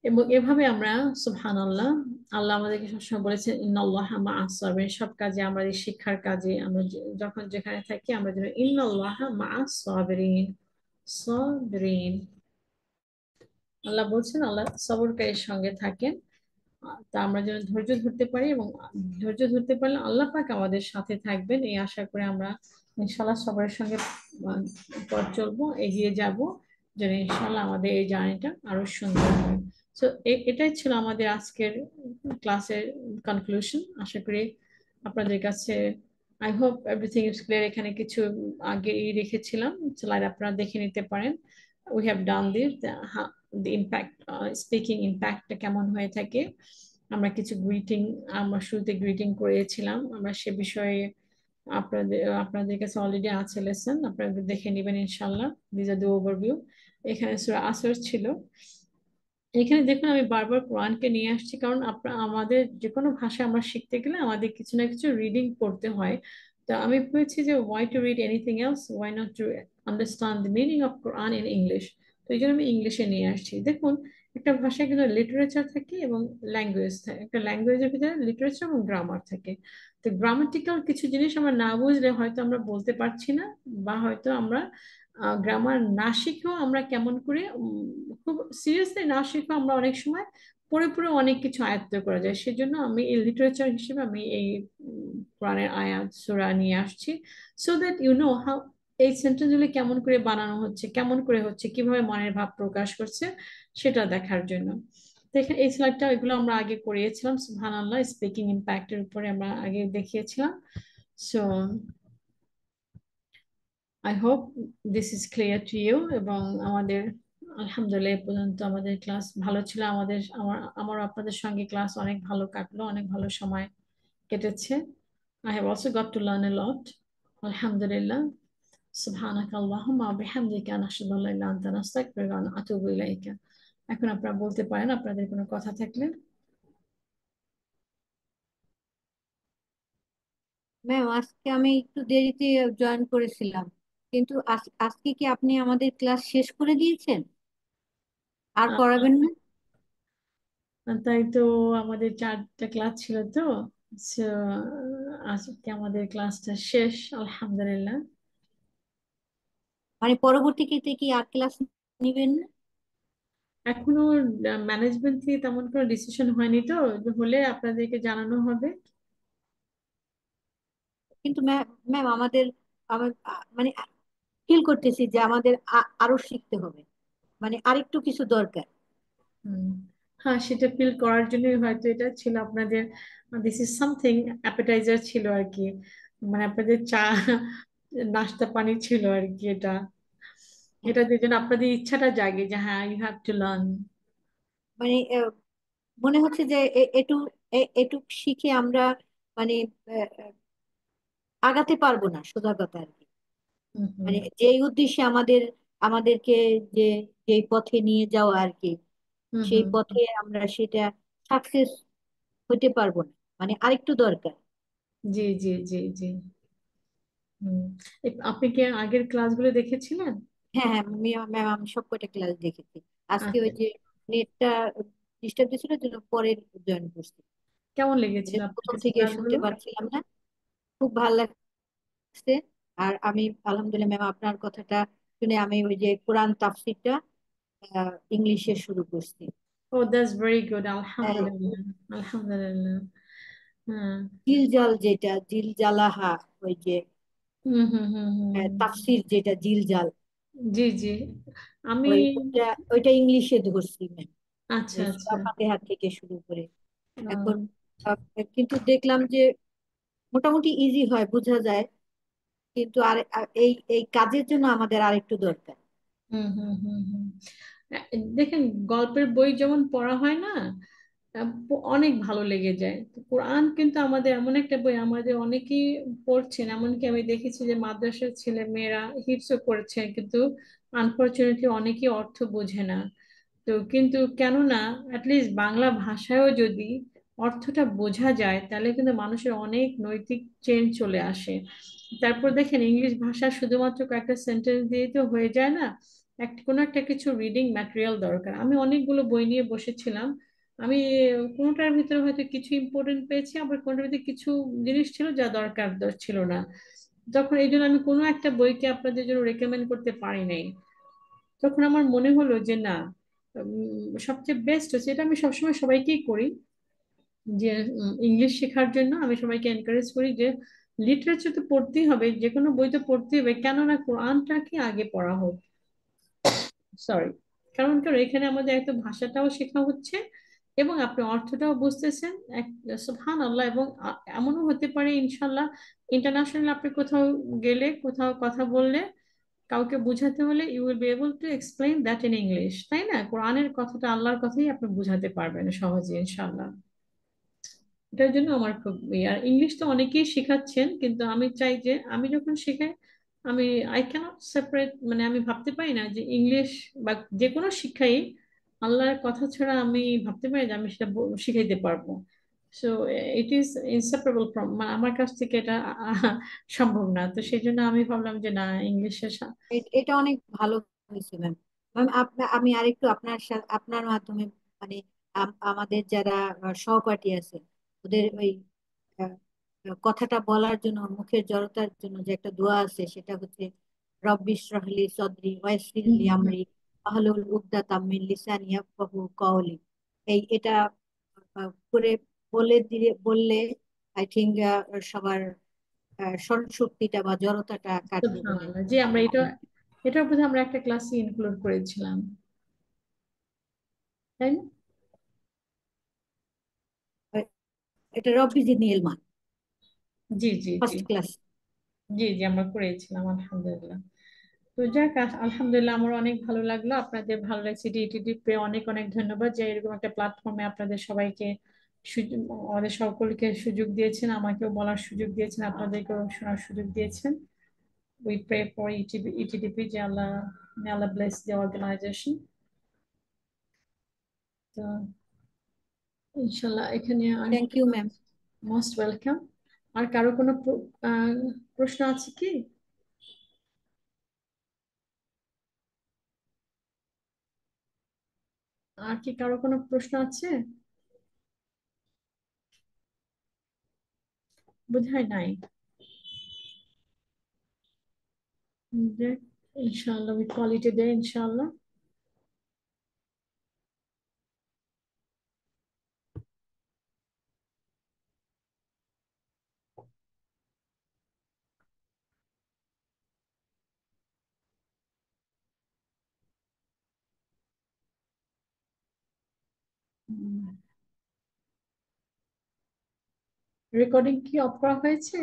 এবং এভাবে আমরা সুবহানাল্লাহ, আল্লাহ আমাদেরকে সবসময় বলেছেন ইন্নাল্লাহা মা'আস সাবিরিন, সব কাজে, আমাদের শিক্ষার কাজে, আমরা যখন যেখানে থাকি আমরা যেন ইন্নাল্লাহা মা'আস সাবিরিন, সাবিরিন, আল্লাহ বলছেন আল্লাহ সবরকারীর সঙ্গে থাকেন। তা আমরা যেন ধৈর্য ধরতে পারি, এবং ধৈর্য ধরতে পারলে আল্লাহ পাক আমাদের সাথে থাকবেন, এই আশা করে আমরা ইনশাল্লাহ সবার সঙ্গে পথ চলবো, এগিয়ে যাব, যেন ইনশাল্লাহ আমাদের এই জার্নিটা আরো সুন্দর হয়। তো এটাই ছিল আমাদের আজকের ক্লাসের কনক্লুশন। আশা করি আপনাদের কাছে, I hope everything is clear. এখানে কিছু আগেই রেখেছিলাম, স্লাইড আপনারা দেখে নিতে পারেন। We have done this, the impact, speaking ইম্প্যাক্টটা কেমন হয়ে থাকে। আমরা কিছু গ্রিটিং, আমরা শুরুতে গ্রিটিং করেছিলাম, আমরা সে বিষয়ে আপনাদের কাছে অলরেডি আছে লেসন, আপনারা দেখে নেবেন ইনশাল্লাহ। This are the overview. এখানে সূরা আসর ছিল। এখানে দেখুন আমি বারবার কোরআনকে নিয়ে আসছি, কারণ আমাদের যে কোনো ভাষা আমরা শিখতে গেলে আমাদের কিছু না কিছু রিডিং পড়তে হয়। তো আমি বলেছি যে why to read anything else, why not to understand the meaning of Quran in English. তো এই জন্য আমি ইংলিশে নিয়ে আসছি। দেখুন, একটা ভাষায় কিন্তু লিটারেচার থাকে এবং ল্যাঙ্গুয়েজ থাকে, একটা ল্যাঙ্গুয়েজের ভিতরে লিটারেচার এবং গ্রামার থাকে। তো গ্রামাটিক্যাল কিছু জিনিস আমরা না বুঝলে হয়তো আমরা বলতে পারছি না, বা হয়তো আমরা গ্রামার না শিখেও আমরা কেমন করে, খুব সিরিয়াসলি না শিখেও আমরা অনেক সময় পড়ে পড়ে অনেক কিছু আয়ত্ত করা যায়। সেজন্য আমি এই লিটারেচার হিসেবে আমি এই কোরআনের আয়াত সূরা নিয়ে আসছি, so that you know how এই সেন্টেন্স গুলি কেমন করে বানানো হচ্ছে, কেমন করে হচ্ছে, কিভাবে মনের ভাব প্রকাশ করছে, সেটা দেখার জন্য। দেখেন এই স্লাইডটা, এগুলো আমরা আগে করিয়েছিলাম, সুবহানাল্লাহ স্পিকিং ইম্প্যাক্টের উপরে আমরা আগে দেখিয়েছিলাম। So I hope this is clear to you. এবং আমাদের আলহামদুলিল্লাহ এ পর্যন্ত আমাদের ক্লাস ভালো ছিল। আমার আপনাদের সঙ্গে ক্লাস অনেক ভালো কাটলো, অনেক ভালো সময় কেটেছে। I have also got to learn a lot. Alhamdulillah. Subhanaka Allahumma wa bihamdika nashhadu an la ilaha illa anta nastaghfiruka wa natubu ilayka. এখন আপনারা বলতে পারেন আপনাদের কোনো কথা থাকলে। ম্যাম, আজকে আমি একটু দেরিতে জয়েন করেছিলাম, কিন্তু আজকে কি আপনি আমাদের ক্লাস শেষ করে দিয়েছেন? আর করাবেন না? তাই তো, আমাদের 4টা ক্লাস ছিল তো। So, আজকে আমাদের ক্লাসটা শেষ আলহামদুলিল্লাহ। মানে পরবর্তীতে কি আর ক্লাস নিবেন না? এখনো ম্যানেজমেন্ট থেকে তেমন কোনো ডিসিশন হয়নি, তো হলে আপনাদেরকে জানানো হবে। কিন্তু ম্যাম আমাদের, মানে ফিল করতেছি যে আমাদের আরো শিখতে হবে, মানে আরেকটু কিছু দরকার। হুম, হ্যাঁ, সেটা ফিল করার জন্যই হয়তো এটা ছিল আপনাদের, দিস ইজ সামথিং অ্যাপেটাইজার ছিল আর কি, মানে আপনাদের চা নাস্তা পানি ছিল আর কি। এটা হ্যাঁ, এটা দিয়ে যেন আপনাদের ইচ্ছাটা জাগে যে হ্যাঁ ইউ হ্যাভ টু লার্ন। মানে মনে হচ্ছে যে এটুক শিখে আমরা মানে আগাতে পারবো না, সোজা কথা আর কি। হুম হুম মানে যেই উদ্দেশ্যে আমাদেরকে যে যেই পথে নিয়ে যাওয়া আর কি, হুম সেই হুম পথে আমরা সেটা সাকসেস হতে পারবো না, মানে আরেকটু দরকার। জি জি জি জি। হুম, আপনি কি আগের ক্লাসগুলো দেখেছিলেন? হ্যাঁ হ্যাঁ ম্যাম, আমি সব কয়টা ক্লাস দেখেছি। আজকে ওই আচ্ছা, যে নেটটা ডিস্টার্ব দিয়েছিল জন্য পরে জয়েন করছি, কেমন মানে লেগেছিল আপনার প্রথম কাছে থেকে শুনতে ক্লাসগুলো? পাচ্ছিলাম না। খুব ভালো লাগছে। আর আমি আলহামদুলিল্লাহ ম্যাম, আপনার কথাটা শুনে আমি ওই যে কোরআন তাফসীরটা ইংলিশে শুরু করছি। ও দ্যাটস ভেরি গুড, হ্যাঁ, আলহামদুলিল্লাহ। আলহামদুলিল্লাহ। হ্যাঁ। জিলজাল, যেটা জিলজালাহা, ওই যে হুম হুম হুম হুম। তাফসীর যেটা জিলজাল, জি জি। আমি ওইটা ইংলিশে ধরছি ম্যাম, আচ্ছা ওই আচ্ছা। সূরা ফাতিহা থেকে শুরু করে। ও, এখন কিন্তু দেখলাম যে মোটামুটি ইজি হয়, বোঝা যায়, কিন্তু এই এই কাজের জন্য আমাদের আরেকটু দরকার। হুম হুম হুম হুম। দেখেন, গল্পের বই যেমন পড়া হয় না, অনেক ভালো লেগে যায়। তো কোরআন কিন্তু আমাদের এমন একটা বই, আমাদের অনেকেই পড়ছেন, এমনকি আমি দেখেছি যে মাদ্রাসার ছেলে মেয়েরা হিফজও করেছে, কিন্তু আনফরচুনেটলি অনেকেই অর্থ বোঝে না। তো কিন্তু কেননা অ্যাটলিস্ট বাংলা ভাষায়ও যদি অর্থটা বোঝা যায় তাহলে কিন্তু মানুষের অনেক নৈতিক চেঞ্জ চলে আসে। তারপর দেখেন ইংলিশ ভাষা শুধুমাত্র কয়েকটা সেন্টেন্স দিয়ে তো হয়ে যায় না, কোনো একটা কিছু রিডিং ম্যাটেরিয়াল দরকার। আমি অনেকগুলো বই নিয়ে বসেছিলাম, আমি কোনোটার ভিতরে হয়তো কিছু ইম্পর্টেন্ট পেয়েছি, আবার কোনোটার ভিতরে কিছু জিনিস ছিল যা ছিল না। তখন এই জন্য আমি কোনো একটা বইকে আপনাদের জন্য রেকমেন্ড করতে পারি নাই। তখন আমার মনে হলো যে না, সবচেয়ে বেস্ট হচ্ছে, এটা আমি সবসময় সবাইকেই করি, যে ইংলিশ শেখার জন্য আমি সবাইকে এনকারেজ করি যে লিটারেচার তো পড়তেই হবে, যে কোনো বই তো পড়তেই হবে, কেননা কোরআনটাকে আগে পড়া হোক। সরি, কারণ কারণ এখানে আমাদের একটা ভাষাটাও শেখা হচ্ছে এবং আপনি অর্থটাও বুঝতেছেন। সুবহানাল্লাহ। এবং এমনও হতে পারে ইনশাল্লাহ ইন্টারন্যাশনাল আপনি কোথাও গেলে, কোথাও কথা বললে, কাউকে বোঝাতে হলে you will be able to explain that in English, তাই না? কোরআনের কথাটা, আল্লাহর কথাই আপনি বোঝাতে পারবেন সহজে ইনশাল্লাহ। এটার জন্য আমার খুব আর ইংলিশ তো অনেকেই শেখাচ্ছেন, কিন্তু আমি চাই যে আমি যখন শেখাই, আমি আই ক্যানট সেপারেট, মানে আমি ভাবতে পারি না যে ইংলিশ বা যে কোনো শিক্ষাই আল্লাহর কথা ছাড়া আমি ভাবতে পারি যে আমি সেটা শিখাইতে পারবো। So it is inseparable from, আমার কাছ থেকে এটা সম্ভব না। তো সেই জন্য আমি ভাবলাম যে না, ইংলিশের এটা অনেক ভালো হয়েছে ম্যাম। ম্যাম আমি আরেকটু আপনার সাথে আপনার মাধ্যমে মানে আমাদের যারা সহপাঠী আছে ওদের ওই আহ, কথাটা বলার জন্য, মুখের জড়তার জন্য যে একটা দোয়া আছে, সেটা হচ্ছে রব্বি ইশরাহ লি সদরি ওয়াইসির লি আমরি আহলুল উকদাতাম মিন লিসানি ইয়াফকাহু কওলি। এটা করে বললে আই থিঙ্ক সবার স্মরণ শক্তিটা বা জড়তাটা কাটবে বলে সুবহানাল্লাহ, যে আমরা এটা, এটার বোধহয় আমরা একটা ক্লাসে ইনক্লুড করেছিলাম, তাই না? এটা রব্বি জিদনি ইলমা, জি জি জি। First class. জি জি, আমরা করেছিলাম আলহামদুলিল্লাহ। তো যাক, আলহামদুলিল্লাহ আমার অনেক ভালো লাগলো, আপনাদের ভালো লাগছে। ডিটিডি পেয়ে অনেক অনেক ধন্যবাদ যে এরকম একটা প্ল্যাটফর্মে আপনাদের সবাইকে আমাদের সকলকে সুযোগ দিয়েছেন, আমাকেও বলার সুযোগ দিয়েছেন, আপনাদেরকেও শোনার সুযোগ দিয়েছেন। উই প্রে ফর ইটিডিপি যে আল্লাহ, may Allah bless the organization. তো ইনশাল্লাহ এখানে আর thank you ma'am. Most welcome. আর কারো কোনো প্রশ্ন আছে কি? আর কি কারো কোনো প্রশ্ন আছে? বোধহয় নাই। যে ইনশাআল্লাহ we call it a day ইনশাআল্লাহ। রেকর্ডিং কি অফ করা হয়েছে?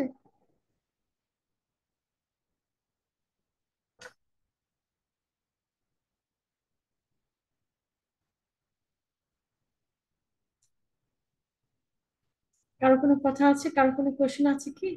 কারো কোনো কথা আছে, কারো কোনো কোশ্চেন আছে কি?